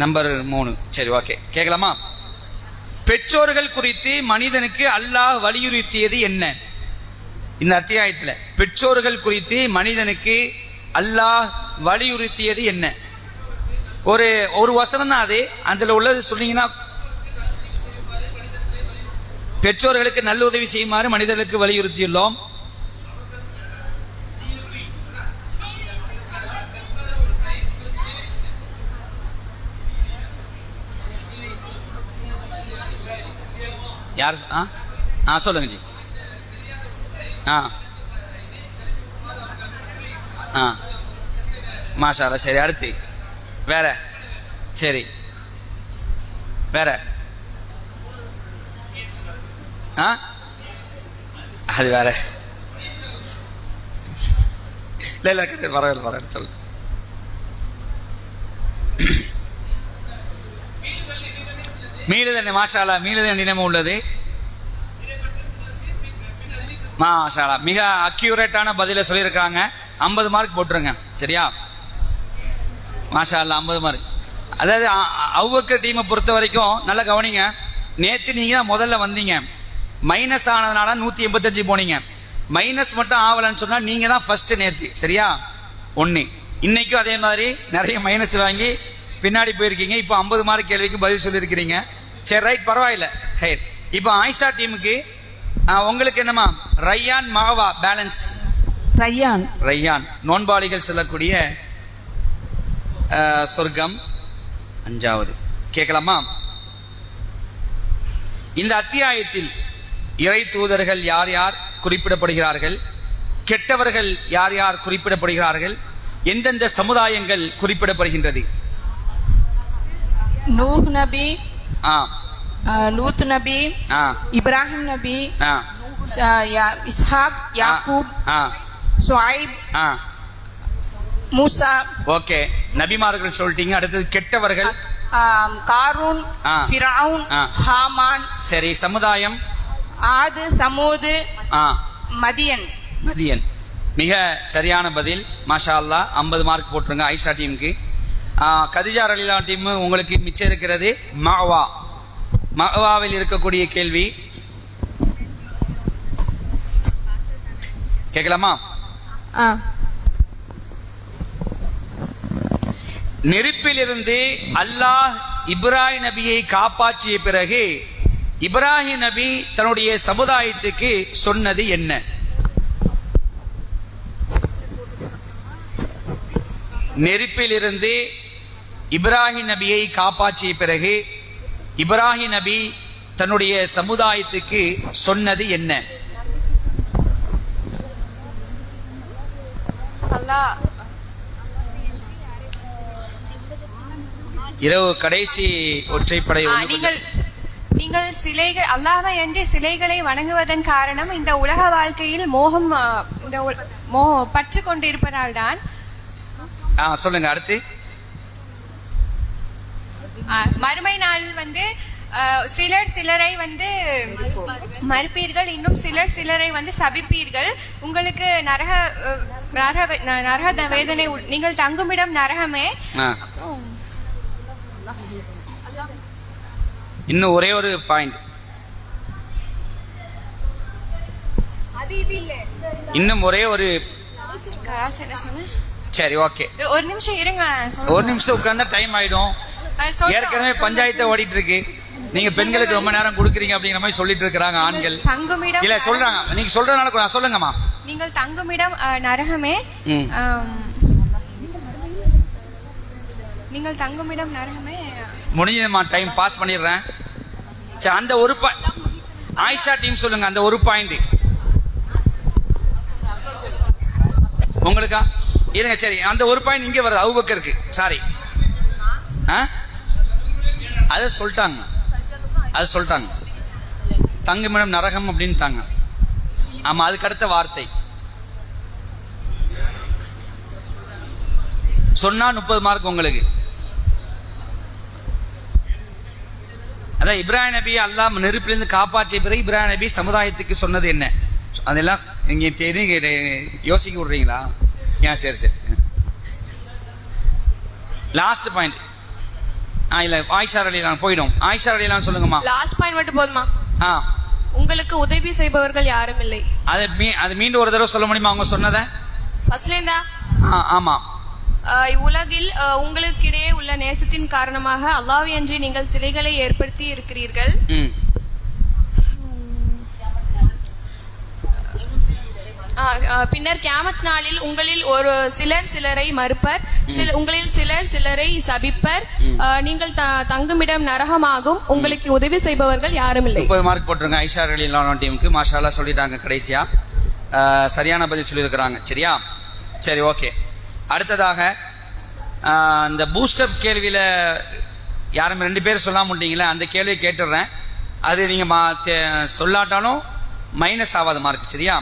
நம்பர் 3. சரி, ஓகே. கேட்கலாமா? பெற்றோர்கள் குறித்து மனிதனுக்கு அல்லாஹ் வலியுறுத்தியது என்ன? இந்த அத்தியாயத்தில் பெற்றோர்கள் குறித்து மனிதனுக்கு அல்லாஹ் வலியுறுத்தியது என்ன? ஒரு வசனம் தான் அது. அதில் உள்ளது சொன்னீங்கன்னா, பெற்றோர்களுக்கு நல்ல உதவி செய்யுமாறு மனிதர்களுக்கு வலியுறுத்தியுள்ளோம். யார்? சொல்லுங்க ஜி. மாஷா அல்லாஹ். சரி, அடுத்து வேற. சரி, வேற. அது வேற. இல்ல பரவாயில்ல சொல்லு. மீளுதல். மாஷா அல்லாஹ். மீளுதல் நிலைமை உள்ளது. மாஷா அல்லாஹ். மிக அக்யூரேட்டான பதில சொல்லியிருக்காங்க. 50 மார்க் போட்டுருங்க. சரியா? மாஷா அல்லாஹ். 50 மார்க். அதாவது அபூபக்கர் டீமை பொறுத்த வரைக்கும் நல்லா கவனிங்க. நேற்று நீங்க தான் முதல்ல வந்தீங்க. மைனஸ் ஆனதுனால 185 போனீங்க. மைனஸ் மட்டும் ஆகலன்னு சொன்னா நீங்க தான் ஃபர்ஸ்ட் நேற்று. சரியா? 1. இன்னைக்கும் அதே மாதிரி நிறைய மைனஸ் வாங்கி பின்னாடி போயிருக்கீங்க. இப்போ 50 மார்க் கேள்விக்கு பதில் சொல்லியிருக்கிறீங்க. சரி, ரைட், பரவாயில்ல. ஹைர். இப்போ ஆயிஷா டீமுக்கு உங்களுக்கு என்னமா? ரையான், மஅவா பேலன்ஸ். ரையான் நோன்பாளிகள் செல்லக்கூடிய சொர்க்கம் 5வது. கேட்கலாமா? இந்த அத்தியாயத்தில் இறை தூதர்கள் யார் யார் குறிப்பிடப்படுகிறார்கள்? கெட்டவர்கள் யார் யார் குறிப்பிடப்படுகிறார்கள்? எந்தெந்த சமுதாயங்கள் குறிப்பிடப்படுகின்றது? நூஹ் நபி, லூத் நபி, இப்ராஹிம் நபி, இஸ்ஹாக், யாக்கூப், சுஐப், மூசா. ஓகே, நபிமார்கள் சொல்லிட்டீங்க. அடுத்தது கெட்டவர்கள். காரூன், ஃபிரௌன், ஹாமான். சரி, சமுதாயம்? ஆது, சமூது, மதியன். மிக சரியான பதில். மாஷா அல்லாஹ். 50 மார்க் போட்டுருங்க ஆயிஷா டீமுக்கு. கதிஜா ரலீலா டீம் உங்களுக்கு மிச்சம் இருக்கிறது மஅவா. மஅவாவில் இருக்கக்கூடிய கேள்வி கேட்கலாமா? நெருப்பிலிருந்து அல்லாஹ் இப்ராஹிம் நபியை காப்பாற்றிய பிறகு இப்ராஹிம் நபி தன்னுடைய சமுதாயத்துக்கு சொன்னது என்ன? நெருப்பிலிருந்து இப்ராஹிம் நபியை காப்பாற்றிய பிறகு இப்ராஹிம் நபி தன்னுடைய சமுதாயத்துக்கு சொன்னது என்ன? இரவு கடைசி ஒற்றைப்படை நீங்கள் சிலைகள் அல்லாஹ் என்று சிலைகளை வணங்குவதன் காரணம் இந்த உலக வாழ்க்கையில் மோகம் பற்று கொண்டிருப்பதால் தான். சொல்லுங்க அடுத்து. மறுமை நாள் சிலரை மறுப்பீர்கள், இன்னும் சிலரை சபிப்பீர்கள். உங்களுக்கு நரக வேதனை, நீங்கள் தங்குமிடம் நரகமே. இன்னும் ஒரே ஒரு பாயிண்ட், இன்னும் ஒரே ஒரு. சரி ஓகே, ஒரு நிமிஷம் இருங்க. ஒரு நிமிஷம் உட்கார்ந்தா டைம் ஆயிடும். ஏற்கனவே பஞ்சாயத்தை ஓடிட்டு இருக்கு. நீங்க பெண்களுக்கு ரொம்ப நேரம் கொடுக்குறீங்க அப்படிங்கிற மாதிரி சொல்லிட்டு இருக்காங்க ஆண்கள். தங்குமிடம் இல்ல சொல்றாங்க, நீங்க சொல்றதுனால சொல்லுங்கம்மா. நீங்கள் தங்குமிடம் நரகமே. நீங்கள் தங்குமிடம் நரகமே. முடிஞ்சதுமா, டைம் பாஸ் பண்ணிடுறேன். சரி, அந்த ஒரு ஆயிஷா டீம் சொல்லுங்க, அந்த ஒரு பாயிண்ட் உங்களுக்கா இருங்க. சரி, அந்த ஒரு பாயிண்ட் இங்கே வருது அபூபக்கருக்கு. சாரி, அதை சொல்லிட்டாங்க, அது சொல்லிட்டாங்க. தங்குமிடம் நரகம் அப்படின்ட்டாங்க. ஆமா, அதுக்கு அடுத்த வார்த்தை சொன்னா 30 மார்க் உங்களுக்கு. அதான் இப்ராஹிம் நபி அல்லாஹ் நெருப்பிலிருந்து காப்பாற்றிய பிறகு இப்ராஹிம் நபி சமுதாயத்துக்கு சொன்னது என்ன? அதெல்லாம் நீங்க யோசிக்க விடுறீங்களா? சரி சரி, லாஸ்ட் பாயிண்ட். இல்ல, ஆயிஷா ரலியல்லாஹு போயிடும். ஆயிஷா ரலியல்லாஹு சொல்லுங்கம்மா. லாஸ்ட் பாயிண்ட் மட்டும் போதுமா? உங்களுக்கு உதவி செய்பவர்கள் யாரும் இல்லை. அது மீண்டும் ஒரு தடவை சொல்ல முடியுமா அவங்க சொன்னதை? ஃபர்ஸ்ட்லேந்தா? ஆமா. இவ்வுலகில் உங்களுக்கிடையே உள்ள நேசத்தின் காரணமாக அல்லாஹ் அன்றி நீங்கள் சிலைகளை ஏற்படுத்தி இருக்கிறீர்கள். பின்னர் கியாமத் நாளில் உங்களில் ஒரு சிலரை மறுப்பர், உங்களில் சிலரை சபிப்பர். நீங்கள் தங்குமிடம் நரகமாகும். உங்களுக்கு உதவி செய்பவர்கள் யாரும் இல்லை. 30 மார்க் போட்டுருங்க ஐஷா ரலியல்லாஹு டீமுக்கு. மாஷா அல்லாஹ் சொல்லிட்டாங்க கடைசியா. சரியான பதில் சொல்லியிருக்கிறாங்க. சரியா? சரி ஓகே. அடுத்ததாக இந்த பூஸ்டப் கேள்வியில் யாரும் 2 பேர் சொல்லாம முடிங்களா? அந்த கேள்வியை கேட்டுடுறேன். அது நீங்கள் சொல்லாட்டாலும் மைனஸ் ஆகாத மார்க். சரியா?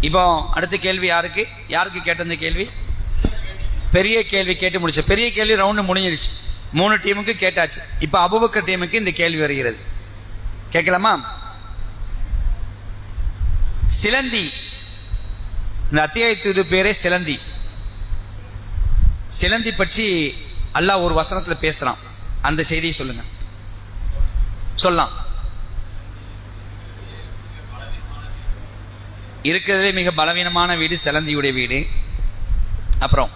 இப்போ அடுத்த கேள்வி யாருக்கு கேட்ட இந்த கேள்வி? பெரிய கேள்வி கேட்டு முடிச்சு. பெரிய கேள்வி ரவுண்டு முடிஞ்சிருச்சு. 3 டீமுக்கு கேட்டாச்சு. இப்போ அபூபக்கர் டீமுக்கு இந்த கேள்வி வருகிறது. கேட்கலாமா? சிலந்தி, இந்த அத்தியாயத்து பேரே சிலந்தி. சிலந்தி பற்றி அல்லாஹ் ஒரு வசனத்துல பேசுறான். அந்த செய்தியை சொல்லுங்க. சொல்லலாம். இருக்கிறதுலே மிக பலவீனமான வீடு சிலந்தியுடைய வீடு. அப்புறம்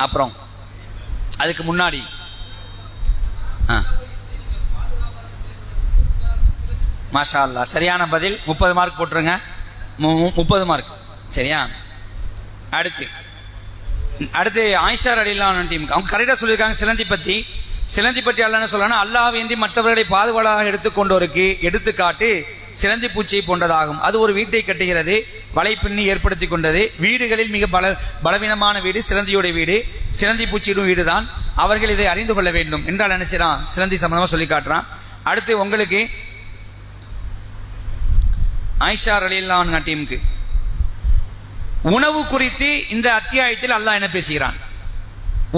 அப்புறம் அதுக்கு முன்னாடி மாஷா அல்லாஹ் சரியான பதில். 30 மார்க் போட்டுருங்க. 30 மார்க். சரியா? அடுத்து ஆயிஷா ரலியல்லாஹு டீமுக்கு அவங்க கரெக்டாக சொல்லியிருக்காங்க சிலந்தி பற்றி அல்லாஹ் என்ன சொல்றான்னா, அல்லாஹ்வின்றி மற்றவர்களை பாதுகாவலாக எடுத்துக்கொண்டோருக்கு எடுத்துக்காட்டு சிலந்தி பூச்சியை போன்றதாகும். அது ஒரு வீட்டை கட்டுகிறது, வலைப்பின்னி ஏற்படுத்தி கொண்டது. வீடுகளில் மிக பலவீனமான வீடு சிலந்தியுடைய வீடு, சிலந்தி பூச்சியிடும் வீடு தான். அவர்கள் இதை அறிந்து கொள்ள வேண்டும் என்றால் என்ன செய்யறான்? சிலந்தி சம்பந்தமா சொல்லி காட்டுறான். அடுத்து உங்களுக்கு ஆயிஷா ரலியல்லாஹு டீமுக்கு உணவு குறித்து இந்த அத்தியாயத்தில் அல்லாஹ் என்ன பேசுகிறான்?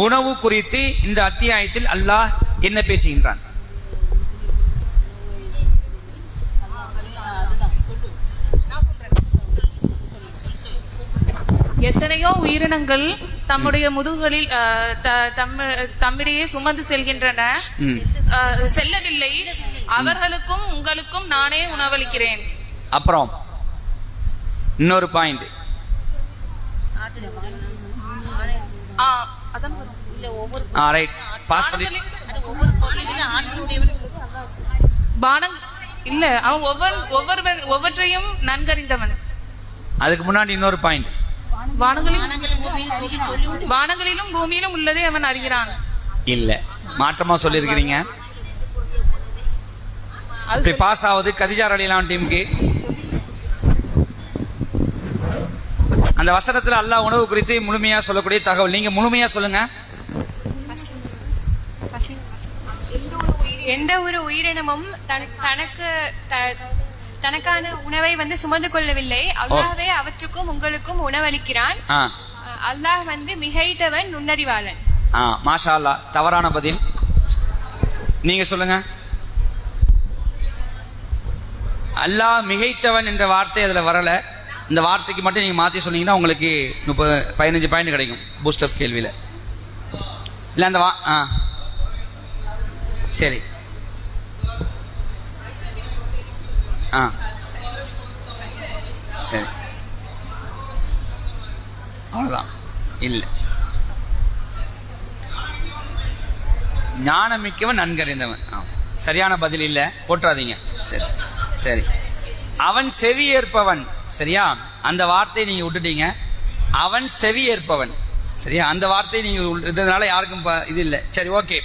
உணவு குறித்து இந்த அத்தியாயத்தில் அல்லாஹ் என்ன பேசுகின்றான்? எத்தனையோ உயிரினங்கள் தம்முடைய முதுகுகளில் தம்மிடையே சுமந்து செல்கின்றன. செல்லவில்லை. அவர்களுக்கும் உங்களுக்கும் நானே உணவளிக்கிறேன். அப்புறம் இன்னொரு பாயிண்ட். இல்ல, அவன் ஒவ்வொன்றையும் நன்கறிந்தவன். அதுக்கு முன்னாடி இன்னொரு பாயிண்ட். வானங்களிலும் பூமியிலும் உள்ளதை அவன் அறிகிறான். இல்ல, மாற்றமா சொல்லியிருக்கிறீங்க. இப்படி பாஸ் ஆகுது கதிஜா ரலியல்லாஹு டீமுக்கு. அந்த வசனத்துல அல்லாஹ் உணவு குறித்து முழுமையா சொல்லக்கூடிய தகவல், நீங்க முழுமையா சொல்லுங்க. எந்த ஒரு உயிரினமும் தனக்கான உணவை வந்து சுமந்து கொள்ளவில்லை. அல்லாஹ்வே அவற்றுக்கும் உங்களுக்கும் உணவளிக்கிறான். அல்லாஹ் வந்து மிகைத்தவன், நுண்ணறிவாளன். மாஷா அல்லாஹ். தவறான பதில். நீங்க சொல்லுங்க. அல்லாஹ் மிகைத்தவன் என்ற வார்த்தை அதுல வரல. இந்த வார்த்தைக்கு மட்டும் நீங்க மாத்தி சொன்னீங்கன்னா உங்களுக்கு 15 பாயிண்ட் கிடைக்கும் பூஸ்ட் அப் கேள்வியில. இல்ல அந்த சரி சரி அவ்வளவுதான். இல்லை, ஞானமிக்கவன் நன்கறிந்தவன். சரியான பதில் இல்லை, போட்டுறாதீங்க. சரி சரி. அவன் செவி ஏற்பவன். சரியா, அந்த வார்த்தையை நீங்க விட்டுட்டீங்க. அவன் செவி ஏற்பவன். சரியா, அந்த வார்த்தையை நீங்க விட்டதுனால யாருக்கும் இது இல்லை. சரி, ஓகே,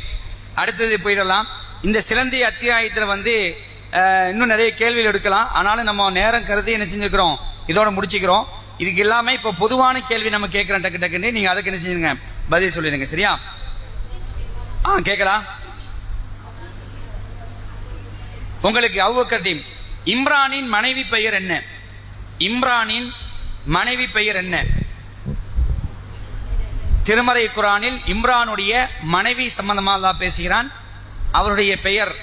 அடுத்தது போயிடலாம். இந்த சிலந்தி அத்தியாயத்தில் வந்து இன்னும் நிறைய கேள்விகள் எடுக்கலாம். ஆனாலும் நம்ம நேரம் கருதி என்ன செஞ்சுக்கிறோம், இதோட முடிச்சுக்கிறோம். இதுக்கு எல்லாமே இப்போ பொதுவான கேள்வி நம்ம கேட்குறோம். டக்கு டக்குன்னு நீங்கள் அதுக்கு என்ன செஞ்சுருங்க, பதில் சொல்லிடுங்க. சரியா, கேட்கலாம். உங்களுக்கு அபூபக்கர் டீம், இம்ரானின் மனைவி பெயர் என்ன? இம்ரானின் மனைவி பெயர் என்ன? திருமறை குர்ஆனில் இம்ரானுடைய மனைவி சம்பந்தமாக அல்லாஹ் பேசுகிறான். அவருடைய பெயர்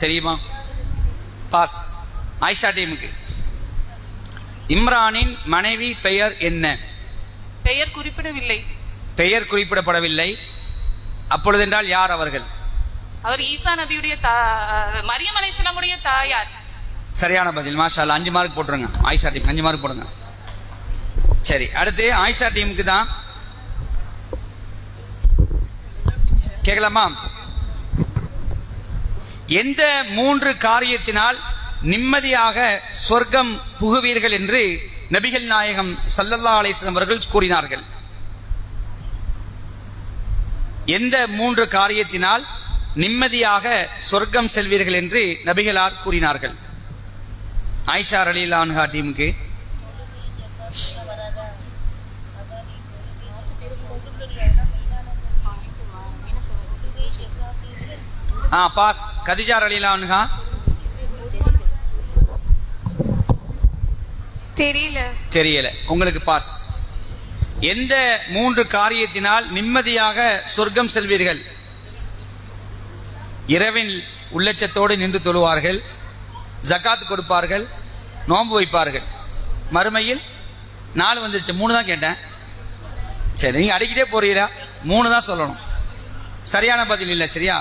தெரியுமா? பாஸ். ஆயிஷா டீமுக்கு இம்ரானின் மனைவி பெயர் என்ன? பெயர் குறிப்பிடவில்லை. பெயர் குறிப்பிடப்படவில்லை. அப்பொழுது என்றால் யார் அவர்கள்? அவர் ஈசா நபியுடைய மரியம் அலைஹிஸ்ஸலாமுடைய தாயார். சரியான பதில், மாஷா அல்லாஹ். 5 மார்க் போட்டுருங்க. ஆயிஷா டீம் 5 மார்க் போடுங்க. சரி, அடுத்து ஆயிஷா டீமுக்கு தான் கேட்கலாமா? எந்த 3 காரியத்தினால் நிம்மதியாக சொர்க்கம் புகுவீர்கள் என்று நபிகள் நாயகம் ஸல்லல்லாஹு அலைஹி வஸல்லம் அவர்கள் கூறினார்கள்? எந்த 3 காரியத்தினால் நிம்மதியாக சொர்க்கம் செல்வீர்கள் என்று நபிகளார் கூறினார்கள்? ஆயிஷா ரலியல்லாஹு அன்ஹா டீமுக்கு பாஸ். கதிஜா ரலியல்லாஹு அன்ஹா தெரியல, உங்களுக்கு பாஸ். எந்த 3 காரியத்தினால் நிம்மதியாக சொர்க்கம் செல்வீர்கள்? இரவில் உள்ளச்சத்தோடு நின்று தொழுவார்கள், ஜகாத் கொடுப்பார்கள், நோன்பு வைப்பார்கள். மறுமையில் 4 வந்துருச்சு, 3 தான் கேட்டேன். சரி, நீங்க அடிக்கிட்டே போறீங்களா? 3 தான் சொல்லணும். சரியான பதில் இல்லை. சரியா,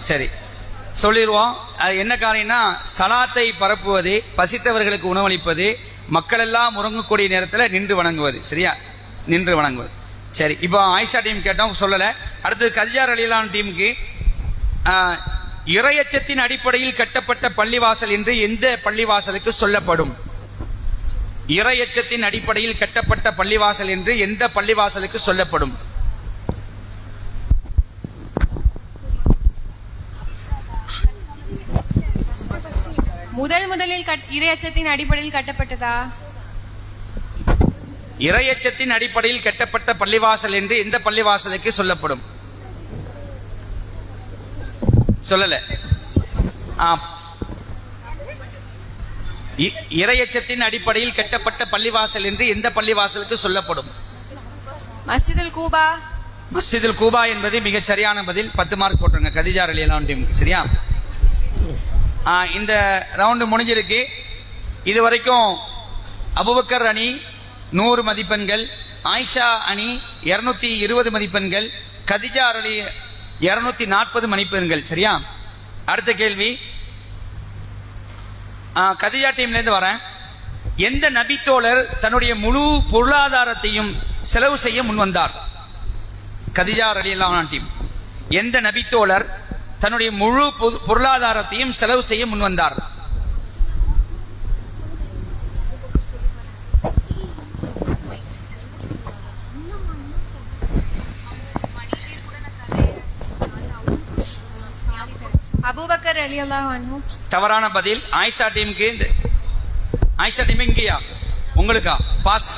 சரி சொல்லிடுவோம். அது என்ன காரியம்னா, சலாத்தை பரப்புவது, பசித்தவர்களுக்கு உணவளிப்பது, மக்கள் எல்லாம் உறங்கக்கூடிய நேரத்தில் நின்று வணங்குவது. சரியா, நின்று வணங்குவது. சரி, இப்போ ஆயிஷா டீம் கேட்டோம், சொல்லலை. அடுத்தது கதிஜா ரலியல்லாஹு டீமுக்கு இறையச்சத்தின் அடிப்படையில் கட்டப்பட்ட பள்ளிவாசல் என்று எந்த பள்ளிவாசலுக்கு சொல்லப்படும்? இறையச்சத்தின் அடிப்படையில் கட்டப்பட்ட பள்ளிவாசல் என்று எந்த பள்ளிவாசலுக்கு சொல்லப்படும்? முதலில் இறையச்சத்தின் அடிப்படையில் கட்டப்பட்டதா? இறையச்சத்தின் அடிப்படையில் கட்டப்பட்ட பள்ளிவாசல் என்று எந்த பள்ளிவாசலுக்கு சொல்லப்படும்? சொல்லல. இறையச்சத்தின் அடிப்படையில் கட்டப்பட்ட பள்ளிவாசல் என்று எந்த பள்ளிவாசலுக்கு சொல்லப்படும்? மஸ்ஜிதுல் கூபா. மஸ்ஜிதுல் கூபா என்பது மிகச் சரியான பதில். 10 மார்க் போட்டுருங்க கதிஜா ரலியல்லாஹு டீமுக்கு. சரியா, இந்த ரவுண்டு முடிஞ்சிருக்கு. இது வரைக்கும் அபூபக்கர் அணி 100 மதிப்பெண்கள், ஆயிஷா அணி 220 மதிப்பெண்கள், கதிஜா அணி 240 மதிப்பெண்கள். சரியா, அடுத்த கேள்வி கதிஜா டீம்லேருந்து வரேன். எந்த நபித்தோழர் தன்னுடைய முழு பொருளாதாரத்தையும் செலவு செய்ய முன்வந்தார்? கதிஜா ரலியல்லாஹு அன்ஹா டீம், எந்த நபித்தோழர் தன்னுடைய முழு பொருளாதாரத்தையும் செலவு செய்ய முன்வந்தார்? அபூபக்கர் ரலியல்லாஹு அன்ஹு. தவறான பதில். ஆயிஷா டீமுக்கு ஆயிஷா டீம் இங்கயா உங்களுக்கா பாஸ்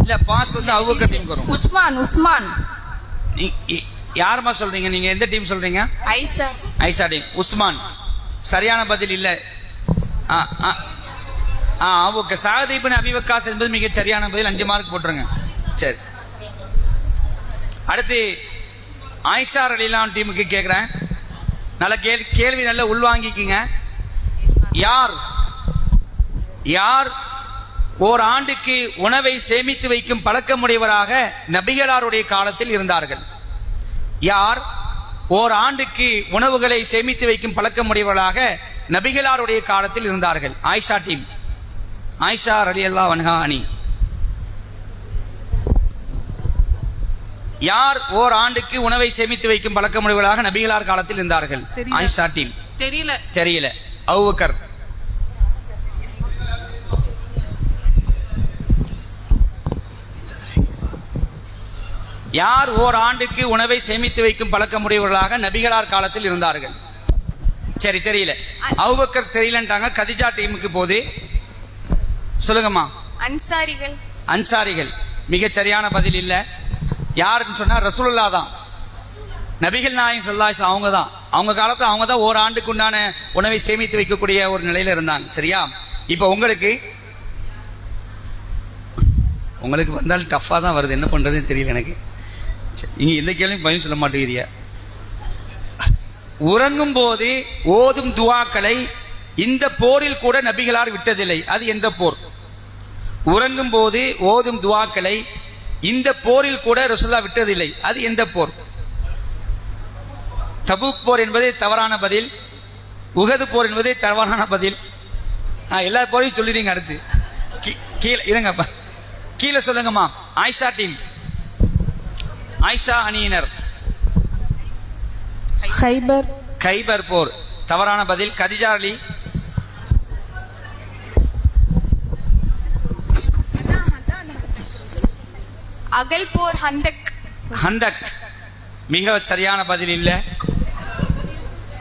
இல்ல, பாஸ் வந்து அபூபக்கர் டீமுக்கு வரும். உஸ்மான் உஸ்மான் யாருமா சொல்றீங்க? நீங்க எந்த டீம் சொல்றீங்க? ஐஷா ஐஷா டீம். உஸ்மான் சரியான பதில் இல்ல. ஓகே. சஅத் இப்னு அபி வக்காஸ் என்பது மிக சரியான பதில். 5 மார்க் போட்டுருங்க. சரி, அடுத்து ஆயிஷா ரலியல்லாஹு டீமுக்கு கேட்குறேன். நல்ல கேள்வி நல்ல உள்வாங்கிக்கிங்க. யார் ஓர் ஆண்டுக்கு உணவை சேமித்து வைக்கும் பழக்கமுடையவராக நபிகளாருடைய காலத்தில் இருந்தார்கள்? யார் ஓர் ஆண்டுக்கு உணவுகளை சேமித்து வைக்கும் பழக்கமுடையவர்களாக நபிகளாருடைய காலத்தில் இருந்தார்கள்? ஆயிஷா டீம். ஆயிஷா ரலியல்லாஹு அன்ஹா அணி. யார் ஓர் ஆண்டுக்கு உணவை சேமித்து வைக்கும் பழக்கமுடையவர்களாக நபிகளார் காலத்தில் இருந்தார்கள்? ஆயிஷா டீம். தெரியல. அபூபக்கர். யார் ஓர் ஆண்டுக்கு உணவை சேமித்து வைக்கும் பழக்கமுடையவர்களாக நபிகளார் காலத்தில் இருந்தார்கள்? சரி, தெரியல. அபூபக்கர் தெரியலன்றாங்க. கதிஜா டீமுக்கு போது சொல்லுங்கம்மா. அன்சாரிகள். மிக சரியான பதில் இல்ல. யாருன்னு சொன்னா ரசூலுல்லாஹ் தான். நபிகள் நாயகம் ஸல்லல்லாஹு அலைஹி வஸல்லம் அவங்க தான். அவங்க காலத்துல அவங்க தான் ஓர் ஆண்டுக்கு உண்டான உணவை சேமித்து வைக்கக்கூடிய ஒரு நிலையில இருந்தாங்க. சரியா? இப்போ உங்களுக்கு வந்தாலும் டஃப்பாக தான் வருது. என்ன பண்றதுன்னு தெரியல எனக்கு. நீங்க எந்த கேள்வியும் பதில் சொல்ல மாட்டேங்கிறீங்க. உறங்கும் போது ஓதும் துஆக்களை இந்த போரில் கூட நபிகளார் விட்டதில்லை. அது எந்த போர்? உறங்கும் போது ஓதும் துஆக்களை இந்த போரில் கூட ரசூலுல்லாஹ் விட்டதில்லை. அது எந்த போர்? தபூக் போர் என்பதே தவறான பதில். உஹது போர் என்பதே தவறான பதில். எல்லா போரையும் சொல்லிடுங்க. அடுத்து கீழே இருங்கப்பா, கீழே சொல்லுங்கம்மா. ஆயிஷா டீம். ஆயிஷா அணியினர். கைபர் போர் தவறான பதில். கதிஜா அலி. அகல் போர் ஹந்தக். மிக சரியான பதில் இல்ல.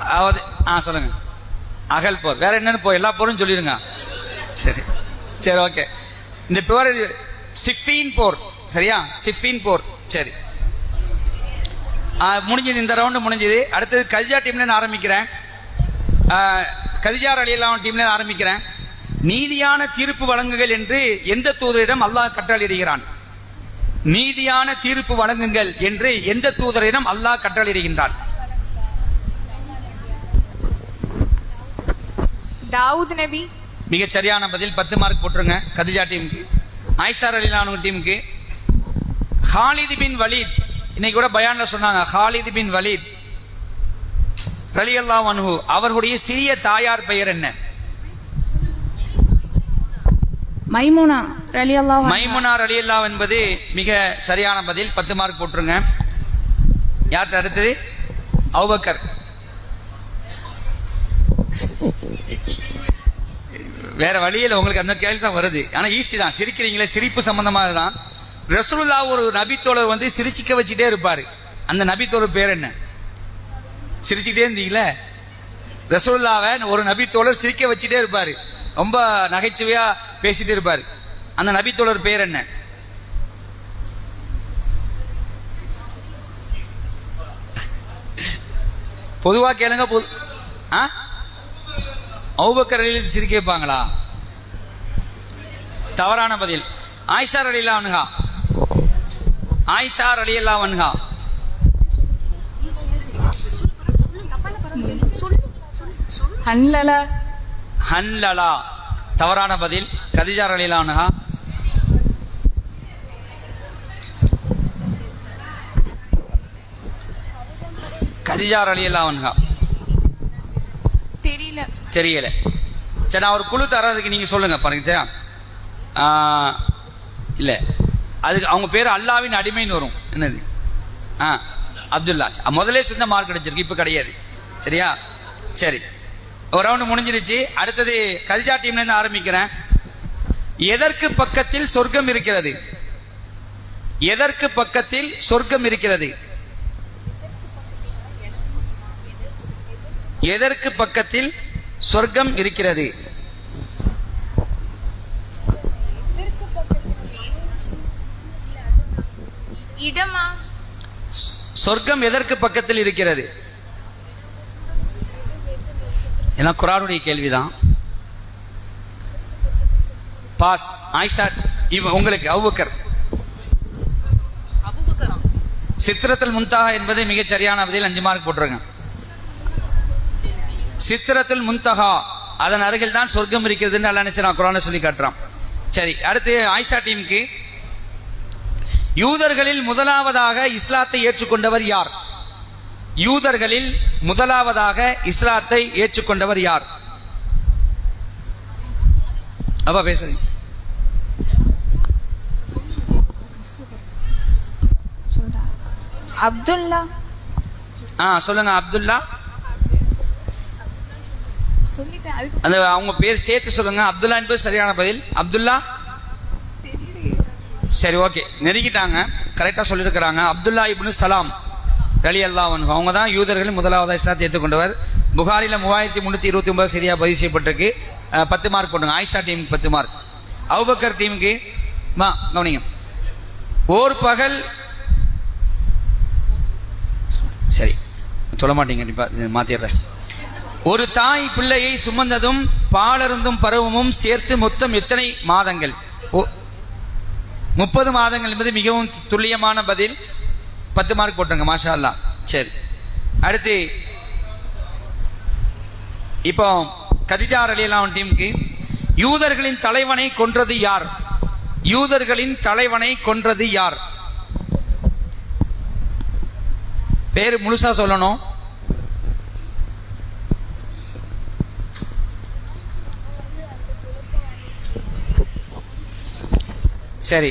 அதாவது சொல்லுங்க. அகல் போர். வேற என்னன்னு போர்? எல்லா போரும் சொல்லிடுங்க. சரி, ஓகே. இந்த போர் சிஃபின் போர். சரியா? சிஃபின் போர். சரி, முடிஞ்சது. இந்த ரவுண்டு முடிஞ்சது. அடுத்தது கதிஜா டீம்ல ஆரம்பிக்கிறேன். கதிஜா ரலியல்லாஹு டீம்ல ஆரம்பிக்கிறேன். நீதியான தீர்ப்பு வழங்குங்கள் என்று எந்த தூதரிடம் அல்லாஹ் கட்டளையிடுகிறான்? நீதியான தீர்ப்பு வழங்குங்கள் என்று எந்த தூதரிடம் அல்லாஹ் கட்டளையிடுகின்றான்? தாவூத் நபி. மிக சரியான பதில். 10 மார்க் போட்டுருங்க கதிஜா டீமுக்கு. ஆயிஷா ரலியல்லாஹு டீமுக்கு ஹாலித் பின் வலீத். இன்னைக்கு கூட பயான்ல சொன்னாங்க. ஹாலித் பின் வலீத் ரலியல்லாஹு அன்ஹு அவர்களுடைய சிறிய தாயார் பெயர் என்ன? மைமுனா ரலியல்லாஹு. மைமுனா ரலியல்லாஹு என்பது மிக சரியான பதில். 10 மார்க் போட்டுருங்க. யார்கிட்ட? அடுத்தது அபூபக்கர். வேற வழியில் உங்களுக்கு அந்த கேள்வி தான் வருது. ஆனா ஈஸி தான். சிரிக்கிறீங்களே, சிரிப்பு சம்பந்தமாக தான். ரசூலுல்லாஹ் ஒரு நபித்தோழர் வந்து சிரிச்சிக்க வச்சுட்டே இருப்பாரு. அந்த நபித்தோழர் பேர் என்ன? சிரிச்சுட்டே இருந்தீங்களே, ரசூலுல்லாஹ்வை ஒரு நபித்தோழர் சிரிக்க வச்சுட்டே இருப்பாரு. ரொம்ப நகைச்சுவையா பேசிட்டே இருப்பாரு. அந்த நபித்தோழர் பேர் என்ன? பொதுவா கேளுங்க. அபூபக்கர் ரலியல்லாஹு சிரிக்க வைப்பாங்களா? தவறான பதில். ஆயிஷா ரலியல்லாஹு அன்ஹா. ஆயிஷா ரலியல்லாஹு அன்ஹா. ஹன்லலா தவறான பதில். கதிஜா ரலியல்லாஹு அன்ஹா. கதிஜா ரலியல்லாஹு அன்ஹா. தெரியல. சரி, நான் ஒரு குழு தரதுக்கு நீங்க சொல்லுங்க. பாருங்க. இல்ல, அதுக்கு அவங்க பேர் அல்லாவின் அடிமைன்னு வரும். என்னது? அப்துல்லா. முதலே சொந்த மார்க் கிடைச்சிருக்கு, இப்ப கிடையாது. சரியா? சரி, ஒரு ரவுண்டு முடிஞ்சிருச்சு. அடுத்தது கதிஜா டீம்ல இருந்து ஆரம்பிக்கிறேன். எதற்கு பக்கத்தில் சொர்க்கம் இருக்கிறது? எதற்கு பக்கத்தில் சொர்க்கம் இருக்கிறது? எதற்கு பக்கத்தில் சொர்க்கம் இருக்கிறது? இடமா? சொர்க்கம் எதற்கு பக்கத்தில் இருக்கிறது? ஏன்னா குர்ஆனுடைய கேள்விதான். பாஸ். ஆயிஷா உங்களுக்கு அபூபக்கர். சித்ரத்துல் முன்தஹா என்பது மிகச் சரியான பதில். 5 மார்க் போட்டுருங்க. சித்ரத்துல் முன்தஹா அதன் அருகில் தான் சொர்க்கம் இருக்கிறதுன்னு அல்லாஹ் நினைச்சு குர்ஆனை சொல்லி காட்டுறான். சரி, அடுத்து ஆயிஷா டீமுக்கு யூதர்களில் முதலாவதாக இஸ்லாத்தை ஏற்றுக்கொண்டவர் யார்? யூதர்களில் முதலாவதாக இஸ்லாத்தை ஏற்றுக்கொண்டவர் யார்? அப்பா பேசுறீங்க. அப்துல்லா. சொல்லுங்க. அப்துல்லா. அந்த அவங்க பேர் சேர்த்து சொல்லுங்க. அப்துல்லா என்பது சரியான பதில். அப்துல்லா. சரி, ஓகே, நெருங்கிட்டாங்க. கரெக்டா சொல்லியிருக்கிறாங்க. அப்துல்லா இப்னு சலாம் ரலியல்லாஹு அன்ஹு அவங்க தான் யூதர்கள் முதலாவதாக இஸ்லாத்தை ஏற்றுக்கொண்டவர். புகாரில 3329 சரியா பதிவு செய்யப்பட்டிருக்கு. 10 மார்க் போட்டுங்க. ஆயிஷா டீமுக்கு 10 மார்க். அபூபக்கர் டீமுக்கு கவனிங்க. ஓர் பகல். சரி, சொல்ல மாட்டீங்க, மாத்திடுறேன். ஒரு தாய் பிள்ளையை சுமந்ததும் பாலருந்தும் பருவமும் சேர்த்து மொத்தம் எத்தனை மாதங்கள்? 30 மாதங்கள் என்பது மிகவும் துல்லியமான பதில். 10 மார்க் போட்டுருங்க. மாஷா அல்லாஹ். சரி, அடுத்து இப்போ கதிஜா ரலியல்லாஹு டீமுக்கு யூதர்களின் தலைவனை கொன்றது யார்? யூதர்களின் தலைவனை கொன்றது யார்? பேரு முழுசா சொல்லணும். சரி,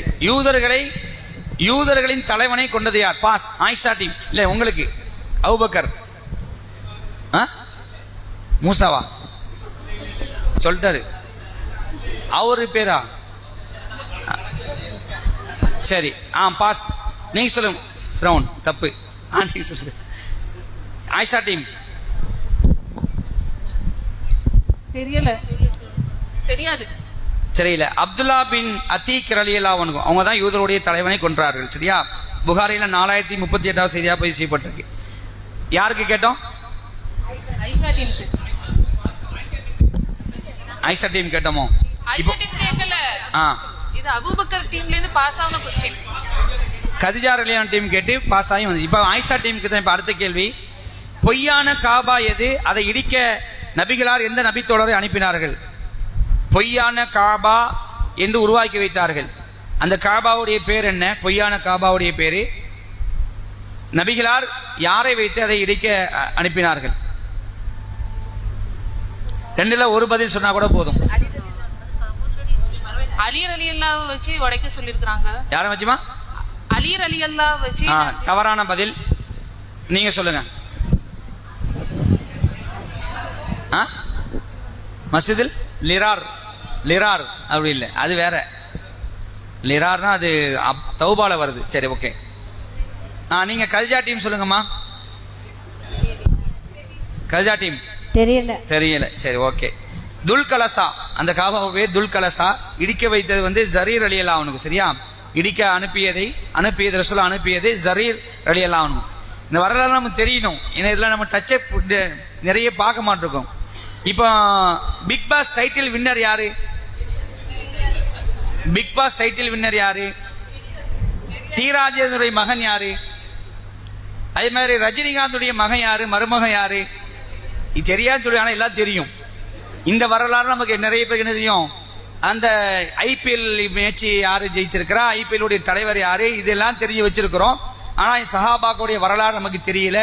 யூதர்களின் தலைவனை கொண்டது யார்? பாஸ். ஆயிஷா டீம். இல்ல உங்களுக்கு அபூபக்கர். மூசாவா சொல்லிட்டாரு அவரு பேரா? சரி, பாஸ். நீங்க சொல்லுங்க. ஃப்ரௌன் தப்பு. நீங்க சொல்லுங்க. ஆயிஷா டீம். தெரியாது. தெரியல. அப்துல்லா பின் அத்தீக் ரலியல்லாஹு அன்ஹு அவங்க தான் யூதருடைய தலைவனை கொன்றார்கள். சரியா? புகாரில 4038 செய்தியா பதிவு செய்யப்பட்டிருக்கு. யாருக்கு கேட்டோம்? ஆயிஷா டீமுக்கு. ஆயிஷா டீம் கேட்டோமோ? ஆயிஷா டீம் கேட்கல. இது அபூபக்கர் டீம்ல இருந்து பாஸ் ஆன क्वेश्चन. கதிஜா ரலியல்லாஹு டீம் கேட்டு பாஸ் ஆகி வந்து. இப்போ ஆயிஷா டீமுக்கு தான் இப்போ அடுத்த கேள்வி. பொய்யான காபா எது? அதை இடிக்க நபிகளார் எந்த நபித்தோழரை அனுப்பினார்கள்? பொய்யான காபா என்று உருவாக்கி வைத்தார்கள். அந்த காபாவுடைய பேர் என்ன? பொய்யான காபாவுடைய பேரு. நபிகளார் யாரை வைத்து அதை இடிக்க அனுப்பினார்கள்? 2ல ஒரு பதில் சொன்னா கூட போதும். அலி ரலியல்லாஹு வச்சு உடைக்க சொல்லிருக்காங்க. யாரை வச்சுமா? அலி ரலியல்லாஹு வச்சு. தவறான பதில். நீங்க சொல்லுங்க. மஸ்ஜிதில் லிரார் அப்படி இல்லை, அது வேற. லிரார்னா அது தௌபால வருது. சரி, ஓகே. நீங்க கதிஜா டீம் சொல்லுங்கம்மா. கதிஜா டீம் தெரியல. சரி, ஓகே. துல்கலசா, அந்த காபாவே துல்கலசா இடிக்க வைத்தது வந்து ஜரீர் ரலியல்லாஹு அன்ஹு. சரியா? இடிக்க அனுப்பியது ரசூல் அனுப்பியது ஜரீர் ரலியல்லாஹு அன்ஹு. இந்த வரலாறு நமக்கு தெரியணும். ஏன்னா இதெல்லாம் நம்ம டச்சை நிறைய பார்க்க மாட்டிருக்கோம். இப்போ பிக் பாஸ் டைட்டில் வின்னர் யாரு? பிக் பாஸ் டைட்டில் வின்னர் யாரு? டி ராஜேந்திரனுடைய மகன் யாரு? அதே மாதிரி ரஜினிகாந்துடைய மகன் யாரு? மருமகன் யாரு? இது தெரியாதுன்னு சொல்லி, ஆனால் எல்லாம் தெரியும். இந்த வரலாறு நமக்கு நிறைய பேருக்கு என்ன தெரியும்? அந்த ஐபிஎல் மேட்ச் யாரு ஜெயிச்சிருக்கிறா, ஐபிஎல் உடைய தலைவர் யாரு, இதெல்லாம் தெரிஞ்சு வச்சிருக்கிறோம். ஆனால் சஹாபாக்குடைய வரலாறு நமக்கு தெரியல,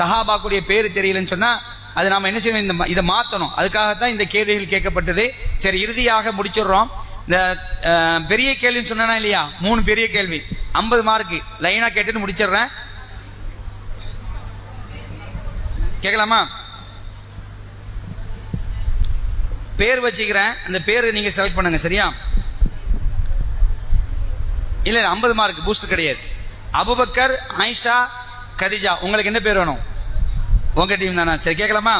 சஹாபாக்குடைய பேரு தெரியலன்னு சொன்னா அது நாம என்ன செய்யணும்? இதை மாற்றணும். அதுக்காகத்தான் இந்த கேள்விகள் கேட்கப்பட்டது. சரி, இறுதியாக முடிச்சிடுறோம். இந்த பெரிய கேள்வின்னு சொன்னா இல்லையா, 3 பெரிய கேள்வி 50 மார்க்கு லைனா கேட்டுட்டு முடிச்சிடுறேன். கேட்கலாமா? பேர் வச்சுக்கிறேன், அந்த பேர் நீங்க செலக்ட் பண்ணுங்க. சரியா? இல்ல 50 மார்க் பூஸ்ட் கிடையாது. அபூபக்கர், ஆயிஷா, கதிஜா, உங்களுக்கு என்ன பேர் வேணும்? உங்க டீம் தானா? சரி, கேட்கலாமா?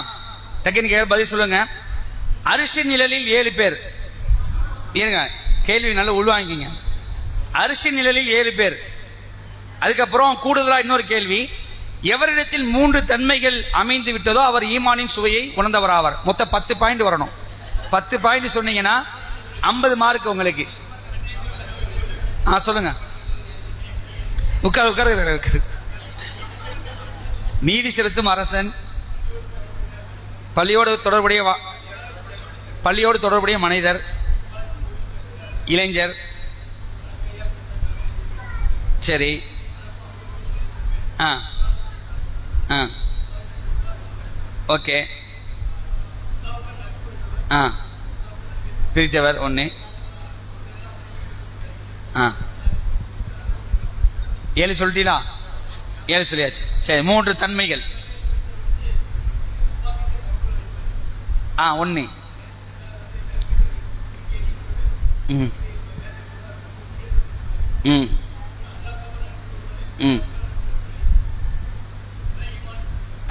டக்குன்னு கேட்க பதில் சொல்லுங்க. அரிசி நிழலில் 7 பேர். இருங்க, கேள்வி நல்லா உள்வாங்கிங்க. அரிசி நிழலில் 7 பேர். அதுக்கப்புறம் கூடுதலா இன்னொரு கேள்வி, எவரிடத்தில் 3 தன்மைகள் அமைந்து விட்டதோ அவர் ஈமானின் சுவையை உணர்ந்தவர் ஆவார். மொத்தம் 10 பாயிண்ட் வரணும். 10 பாயிண்ட் சொன்னீங்கன்னா 50 மார்க் உங்களுக்கு. சொல்லுங்க. உட்கார். நீதி செலுத்தும் அரசன், பள்ளியோடு தொடர்புடைய மனிதர், இளைஞர். சரி. ஓகே. பிரித்தவர் 1. 7 சொல்லிட்டீங்களா? 7 சொல்லியாச்சு. சரி, 3 தன்மைகள். 1.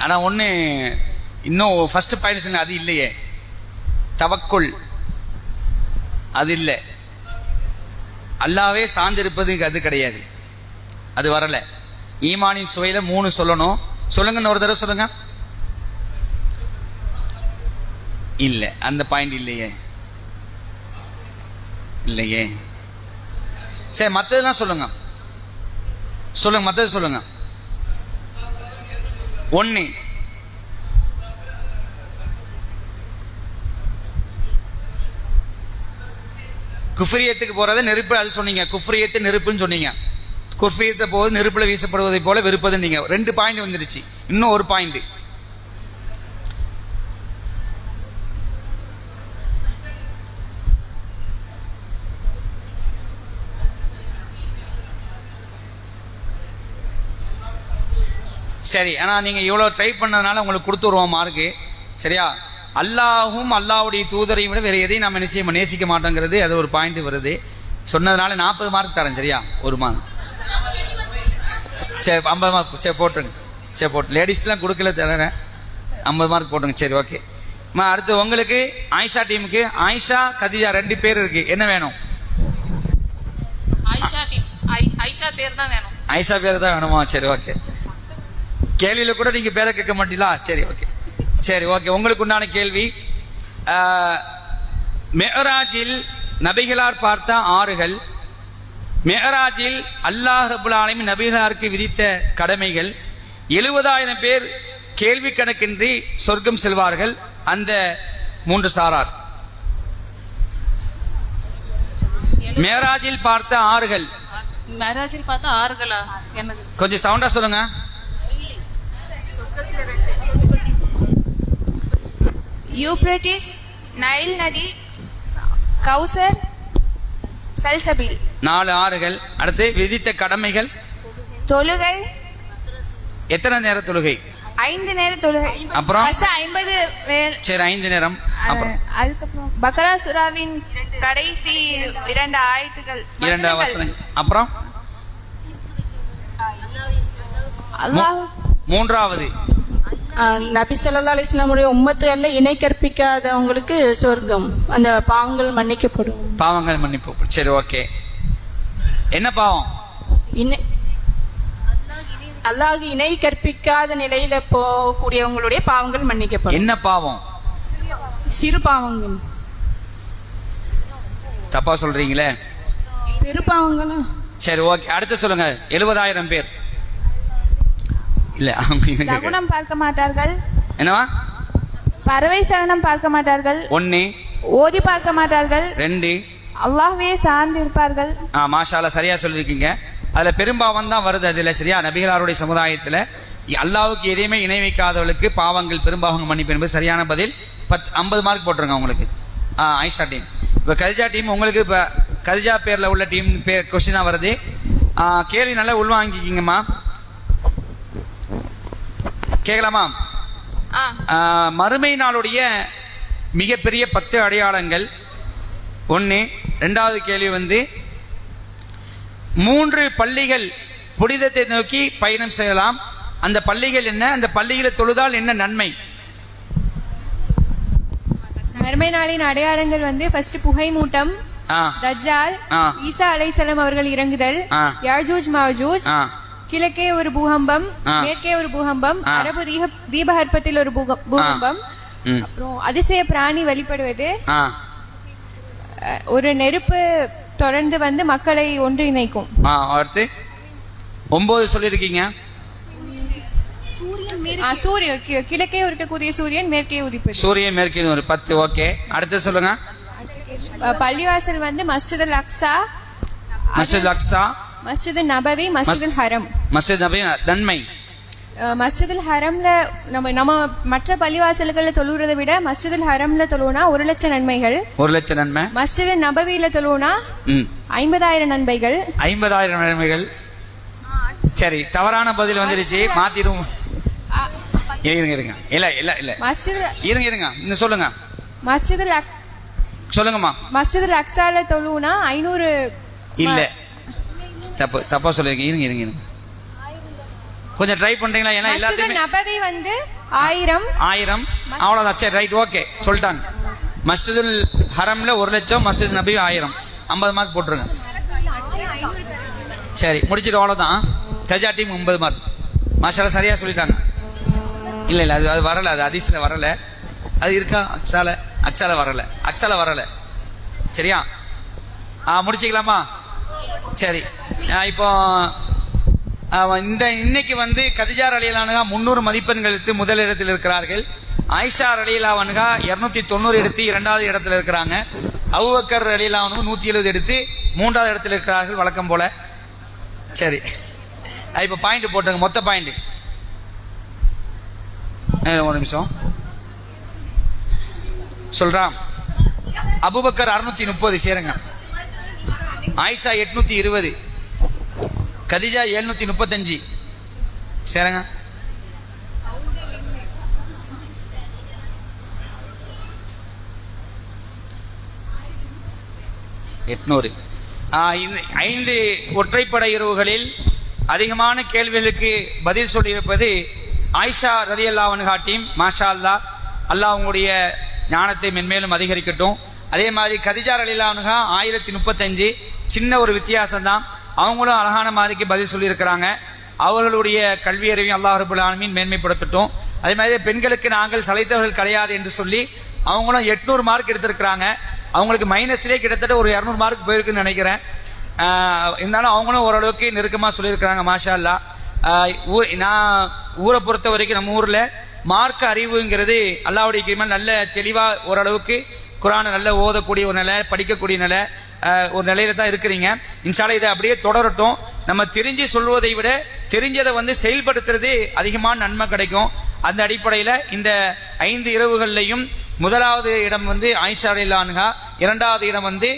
ஆனா ஒண்ணு இன்னும் ஃபர்ஸ்ட் பாயிண்ட் சொன்ன, அது இல்லையே. தவக்குள் அது இல்லை. அல்லாவே சார்ந்திருப்பது அது கிடையாது, அது வரல. ஈமானின் சுவையில 3 சொல்லணும். சொல்லுங்கன்னு ஒரு தடவை சொல்லுங்க. இல்ல, அந்த பாயிண்ட் இல்லையே. சரி, மற்றதுலாம் சொல்லுங்க. மற்றது சொல்லுங்க. 1. குஃப்ரியத்துக்கு போறது நெருப்பு, அது சொன்னீங்க. குஃப்ரியத்தை நெருப்புன்னு சொன்னீங்க. குஃப்ரியத்தை போது நெருப்புல வீசப்படுவதை போல வெறுப்பது நீங்க. 2 பாயிண்ட் வந்துருச்சு. இன்னும் ஒரு பாயிண்ட். சரி, ஆனா நீங்க இவ்வளவு ட்ரை பண்ணதுனால உங்களுக்கு கொடுத்துருவோம் மார்க்கு. சரியா? அல்லாஹும் அல்லாஹ்வுடைய தூதரையும் விட வேற எதையும் நம்ம நிச்சயமா நேசிக்க மாட்டோங்கிறது அது ஒரு பாயிண்ட் வருது. சொன்னதுனால 40 மார்க் தரேன். சரியா? 1 மார்க். சரி, 50 மார்க். சரி, போட்டுருங்க. சரி, போட்டு லேடிஸ்லாம் கொடுக்கல, தரேன். 50 மார்க் போட்டுருங்க. சரி, ஓகே. அடுத்து உங்களுக்கு ஆயிஷா டீமுக்கு ஆயிஷா கதிஜா 2 பேர் இருக்கு. என்ன வேணும்? ஐஷா பேர் தான் வேணும். ஆயிஷா பேர் தான் வேணுமா? சரி, ஓகே. கேள்வியில கூட நீங்க பேரை கேட்க மாட்டீங்களா? சரி, ஓகே. சரி, ஓகே. உங்களுக்கு உண்டான கேள்வி, மெஹராஜில் நபிகளார் பார்த்த ஆறுகள், மெஹராஜில் அல்லாஹ் ரப்புல் ஆலமீன் நபிகளாருக்கு விதித்த கடமைகள், 70,000 பேர் கேள்வி கணக்கின்றி சொர்க்கம் செல்வார்கள். அந்த 3 சாரார். மெஹராஜில் பார்த்த ஆறுகள். மெஹராஜில் பார்த்த ஆறுகளா? என்னது? கொஞ்சம் சவுண்டா சொல்லுங்க. யூப்ரட்டிஸ், நைல் நதி, கௌசர், சல்சபில். 4 ஆறுகள். அடுத்து விதித்த கடமைகள். தொழுகை. எத்தனை நேர தொழுகை? 5 நேர தொழுகை. அப்புறம் 50 சரி, 5 நேரம். அதுக்கப்புறம் பக்ரா சூராவின் கடைசி 2 ஆயத்துகள், 2 வசனங்கள். அப்புறம் அல்லாஹ். 3வது நபி ஸல்லல்லாஹு அலைஹி வஸல்லம் உம்மத்துகள்ல இணை கற்பிக்காதவங்களுக்கு சொர்க்கம், அந்த பாவங்கள் மன்னிக்கப்படும். பாவங்கள் மன்னிப்பு. சரி, ஓகே. என்ன பாவம்? அல்லாஹ் இணை கற்பிக்காத நிலையில போகக்கூடியவங்களுடைய பாவங்கள் மன்னிக்கப்படும். என்ன பாவம்? சிறு பாவங்கள். தப்பா சொல்றீங்களே. பெரு பாவங்களா? சரி, ஓகே. அடுத்து சொல்லுங்க. 70,000 பேர் இல்ல. சகுனம் பார்க்க மாட்டார்கள். என்னவா? பறவை சகுனம் பார்க்க மாட்டார்கள். 1. ஓதி பார்க்க மாட்டார்கள். 2. அல்லாஹ்வே சார்ந்து இருப்பார்கள். மாஷா அல்லாஹ், சரியா சொல்லிருக்கீங்க. அதுல பெரும்பாவம் தான் வருது அதுல. சரியா? நபிகளாருடைய சமுதாயத்துல அல்லாஹ்வுக்கு எதையுமே இணை வைக்காதவர்களுக்கு பாவங்கள் பெரும்பாவங்கள் மன்னிப்பு என்பது சரியான பதில். 50 மார்க் போட்டுருங்க உங்களுக்கு. ஆயிஷா டீம். இப்ப கதிஜா டீம் உங்களுக்கு. இப்ப கதிஜா பேர்ல உள்ள டீம் பேர் கொஸ்டினா வருது. கேள்வி நல்லா உள்வாங்கிக்கிங்கம்மா. கேட்கலாமா? மறுமை நாளுடைய மிகப்பெரிய 10 அடையாளங்கள். 1. 2வது கேள்வி 3 பள்ளிகள் புனிதத்தை நோக்கி பயணம் செய்யலாம். அந்த பள்ளிகள் என்ன? அந்த பள்ளிகளை தொழுதால் என்ன நன்மை? மறுமை நாளின் அடையாளங்கள் வந்து ஃபர்ஸ்ட் புகை மூட்டம், தஜ்ஜால், ஈசா அலைஹிஸ்ஸலாம் அவர்கள் இறங்குதல், யாஜூஜ் மாஜூஜ், கிழக்கே ஒரு பூகம்பம், மேற்கே ஒரு பூகம்பம், அரபு தீபகற்பத்தில் ஒரு பூகம்பம், அப்புறம் அதிசய பிராணி வெளிப்படுவது, ஒரு நெருப்பு தொடர்ந்து வந்து மக்களை ஒன்றிணைக்கும். அடுத்து 9 சொல்லிருக்கீங்க. சூரியன் கிழக்கே இருக்கக்கூடிய சூரியன் மேற்கே உதிப்பது. சூரியன் மேற்கே ஒரு 10. ஓகே, அடுத்து சொல்லுங்க. பள்ளிவாசல் வந்து மஸ்ஜிதுல் அக்ஸா, மஸ்ஜித் அக்ஸா, மஸ்ஜித் நபவி, மஸ்ஜிதுல் ஹரம். மஸ்ஜித் நபவி நன்மை. மஸ்ஜிதுல் ஹரம்ல நம்ம மற்ற பள்ளிவாசல்கள்ல தொழுறதை விட மஸ்ஜிதுல் ஹரம்ல தொழுனா 1,00,000 நன்மைகள். 1,00,000 நன்மை. மஸ்ஜித் நபவியில தொழுனா 50,000 நன்மைகள். 50,000 நன்மைகள். சரி, தவறான பதில் வந்துருச்சு, மாத்திரும். இருங்க இல்ல இல்ல இல்ல இருங்க இன்னும் சொல்லுங்க. சொல்லுங்கம்மா. மஸ்ஜிதுல் அக்ஸால தொழுனா 500 இல்ல, தப்பா சொல்லுங்க. இருங்க கொஞ்சம் ட்ரை பண்றீங்களா? ஏன்னா எல்லாத்தையும் நபவி வந்து 1000 அவ்வளவுதான். சரி, ரைட், ஓகே, சொல்லிட்டாங்க. மஸ்ஜிதுல் ஹரம்ல 1,00,000, மஸ்ஜித் நபி 1000. 50 மார்க் போட்டுருங்க. சரி, முடிச்சிட்டு அவ்வளவுதான். Gaja team 9 mark. மாஷால்லா, சரியா சொல்லிட்டாங்க. இல்ல அது வரல, அது ஹதீஸ்ல வரல. அது இருக்கா? அக்ஸால வரல. சரியா? முடிச்சுக்கலாமா? சரி, இப்போ இன்னைக்கு வந்து கதிஜா ரலியல்லாஹு அன்ஹா 300 மதிப்பெண்கள் எடுத்து முதலிடத்தில் இருக்கிறார்கள். ஆயிஷா ரலியல்லாஹு அன்ஹா 290 எடுத்து 2வது இடத்துல இருக்கிறாங்க. அபூபக்கர் ரலியல்லாஹு அன்ஹு 170 எடுத்து 3வது இடத்துல இருக்கிறார்கள் வழக்கம் போல. சரி, இப்போ பாயிண்ட் போட்டுங்க, மொத்த பாயிண்ட். ஒரு நிமிஷம் சொல்றான். அபூபக்கர் 630 சேருங்க, ஆயிஷா 820, கதிஜா 735 சேருங்க. இந்த 5 ஒற்றைப்படை இரவுகளில் அதிகமான கேள்விகளுக்கு பதில் சொல்லியிருப்பது ஆயிஷா ரலியல்லாஹு அன்ஹா டீம். மாஷா அல்லாஹ், அல்லாஹ் உங்களுடைய ஞானத்தை மென்மேலும் அதிகரிக்கட்டும். அதே மாதிரி கதிஜா ரலியல்லாஹு அன்ஹா 1035, சின்ன ஒரு வித்தியாசம் தான். அவங்களும் அழகான மாதிரிக்கு பதில் சொல்லியிருக்கிறாங்க. அவர்களுடைய கல்வியறிவையும் அல்லாஹ் ரப்பல் ஆலமீன் மேன்மைப்படுத்தட்டும். அதே மாதிரி பெண்களுக்கு நாங்கள் சளைத்தவர்கள் கிடையாது என்று சொல்லி அவங்களும் 800 மார்க் எடுத்திருக்கிறாங்க. அவங்களுக்கு மைனஸ்லேயே கிட்டத்தட்ட ஒரு 200 மார்க் போயிருக்குன்னு நினைக்கிறேன். இருந்தாலும் அவங்களும் ஓரளவுக்கு நெருக்கமாக சொல்லியிருக்கிறாங்க. மாஷா அல்லாஹ். நான் ஊரை பொறுத்த வரைக்கும் நம்ம ஊரில் மார்க்க அறிவுங்கிறது அல்லாஹ்வுடைய கிருபையால் நல்ல தெளிவாக ஓரளவுக்கு குர்ஆனை நல்ல ஓதக்கூடிய ஒரு நிலை, படிக்கக்கூடிய நிலை, ஒரு நிலையில தான் இருக்கிறீங்க. இன்ஷா அல்லாஹ் இதை அப்படியே தொடரட்டும். நம்ம தெரிஞ்சு சொல்வதை விட தெரிஞ்சதை வந்து செயல்படுத்துறது அதிகமான நன்மை கிடைக்கும். அந்த அடிப்படையில் இந்த 5 இரவுகள்லையும் முதலாவது இடம் வந்து ஆயிஷா ரலியல்லாஹு அன்ஹா, 2வது இடம் வந்து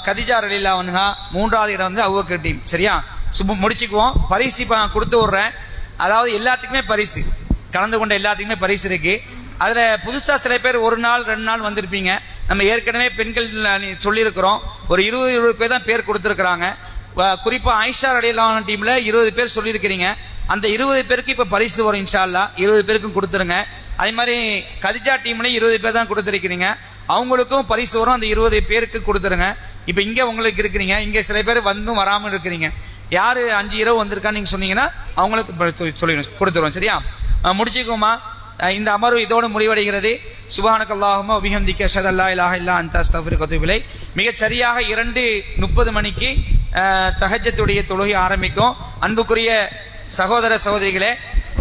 கதிஜா ரலியல்லாஹு அன்ஹா, 3வது இடம் வந்து அபூபக்கர் டீம். சரியா? முடிச்சுக்குவோம். பரிசு கொடுத்து விடுறேன். அதாவது எல்லாத்துக்குமே பரிசு, கலந்து கொண்ட எல்லாத்துக்குமே பரிசு இருக்கு. அதில் புதுசாக சில பேர் 1 நாள் 2 நாள் வந்திருப்பீங்க. நம்ம ஏற்கனவே பெண்கள் சொல்லியிருக்கிறோம், ஒரு 20 பேர் தான் பேர் கொடுத்துருக்குறாங்க. குறிப்பாக ஆயிஷா ரலியல்லாஹு அன்ஹா டீமில் 20 பேர் சொல்லியிருக்கிறீங்க. அந்த 20 பேருக்கு இப்போ பரிசு வரும் இன்ஷா அல்லாஹ். 20 பேருக்கும் கொடுத்துருங்க. அதே மாதிரி கதிஜா டீம்லேயும் 20 பேர் தான் கொடுத்துருக்கிறீங்க, அவங்களுக்கும் பரிசு வரும். அந்த 20 பேருக்கு கொடுத்துருங்க. இப்போ இங்கே உங்களுக்கு இருக்கிறீங்க, இங்கே சில பேர் வந்தும் வராமல் இருக்கிறீங்க. யார் 5 இரவு வந்திருக்கான்னு நீங்கள் சொன்னீங்கன்னா அவங்களுக்கு கொடுத்துருவோம். சரியா? முடிச்சுக்கோமா. இந்த அமர்வு இதோடு முடிவடைகிறது. சுப்ஹானக்கல்லாஹும்ம வ பிஹம்திக அஷ்ஹது அல்லா இலாஹா இல்லா அன்த அஸ்தக்ஃபிருக வ அத்தூபு இலைக். மிகச் சரியாக 2:30 மணிக்கு தஹஜ்ஜுடைய தொழுகை ஆரம்பிக்கும். அன்புக்குரிய சகோதர சகோதரிகளே,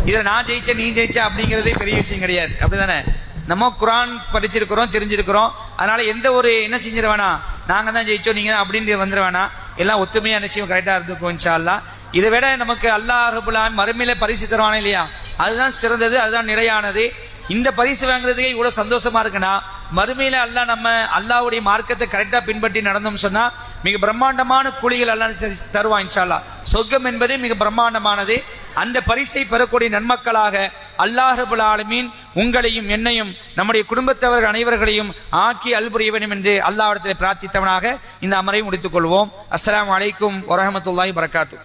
இதில் நான் ஜெயிச்ச நீ ஜெயிச்ச அப்படிங்கிறது பெரிய விஷயம் கிடையாது. அப்படிதானே? நம்ம குர்ஆன் படிச்சிருக்கிறோம், தெரிஞ்சிருக்கிறோம். அதனால எந்த ஒரு என்ன செஞ்சிட வேணாம், நாங்கள் தான் ஜெயிச்சோம் நீங்கள் தான் அப்படின்னு வந்துட வேணாம். எல்லாம் ஒத்துமையாக நிச்சயம் கரெக்டாக இருந்துக்கும் இன்ஷா அல்லாஹ். இதை விட நமக்கு அல்லாஹ் ரப்பல் ஆலமீன் மறுமையில பரிசு தருவானே இல்லையா, அதுதான் சிறந்தது, அதுதான் நிறையானது. இந்த பரிசு வாங்குறதுக்கே இவ்வளவு சந்தோஷமா இருக்குன்னா மறுமையில அல்லாஹ் நம்ம அல்லாஹ்வுடைய மார்க்கத்தை கரெக்டா பின்பற்றி நடந்தோம் சொன்னா மிக பிரம்மாண்டமான கூலிகள் அல்லாஹ் தருவான் இன்ஷா அல்லாஹ். சொர்க்கம் என்பது மிக பிரம்மாண்டமானது. அந்த பரிசை பெறக்கூடிய நன்மக்களாக அல்லாஹ் ரப்பல் ஆலமீன் உங்களையும் என்னையும் நம்முடைய குடும்பத்தவர்கள் அனைவர்களையும் ஆக்கி அல்புரிய வேண்டும் என்று அல்லாஹ்விடத்தில் பிரார்த்தித்தவனாக இந்த அமரை முடித்துக் கொள்வோம். அஸ்ஸலாமு அலைக்கும் வரஹ்மத்துல்லாஹி வபரகாத்துஹு.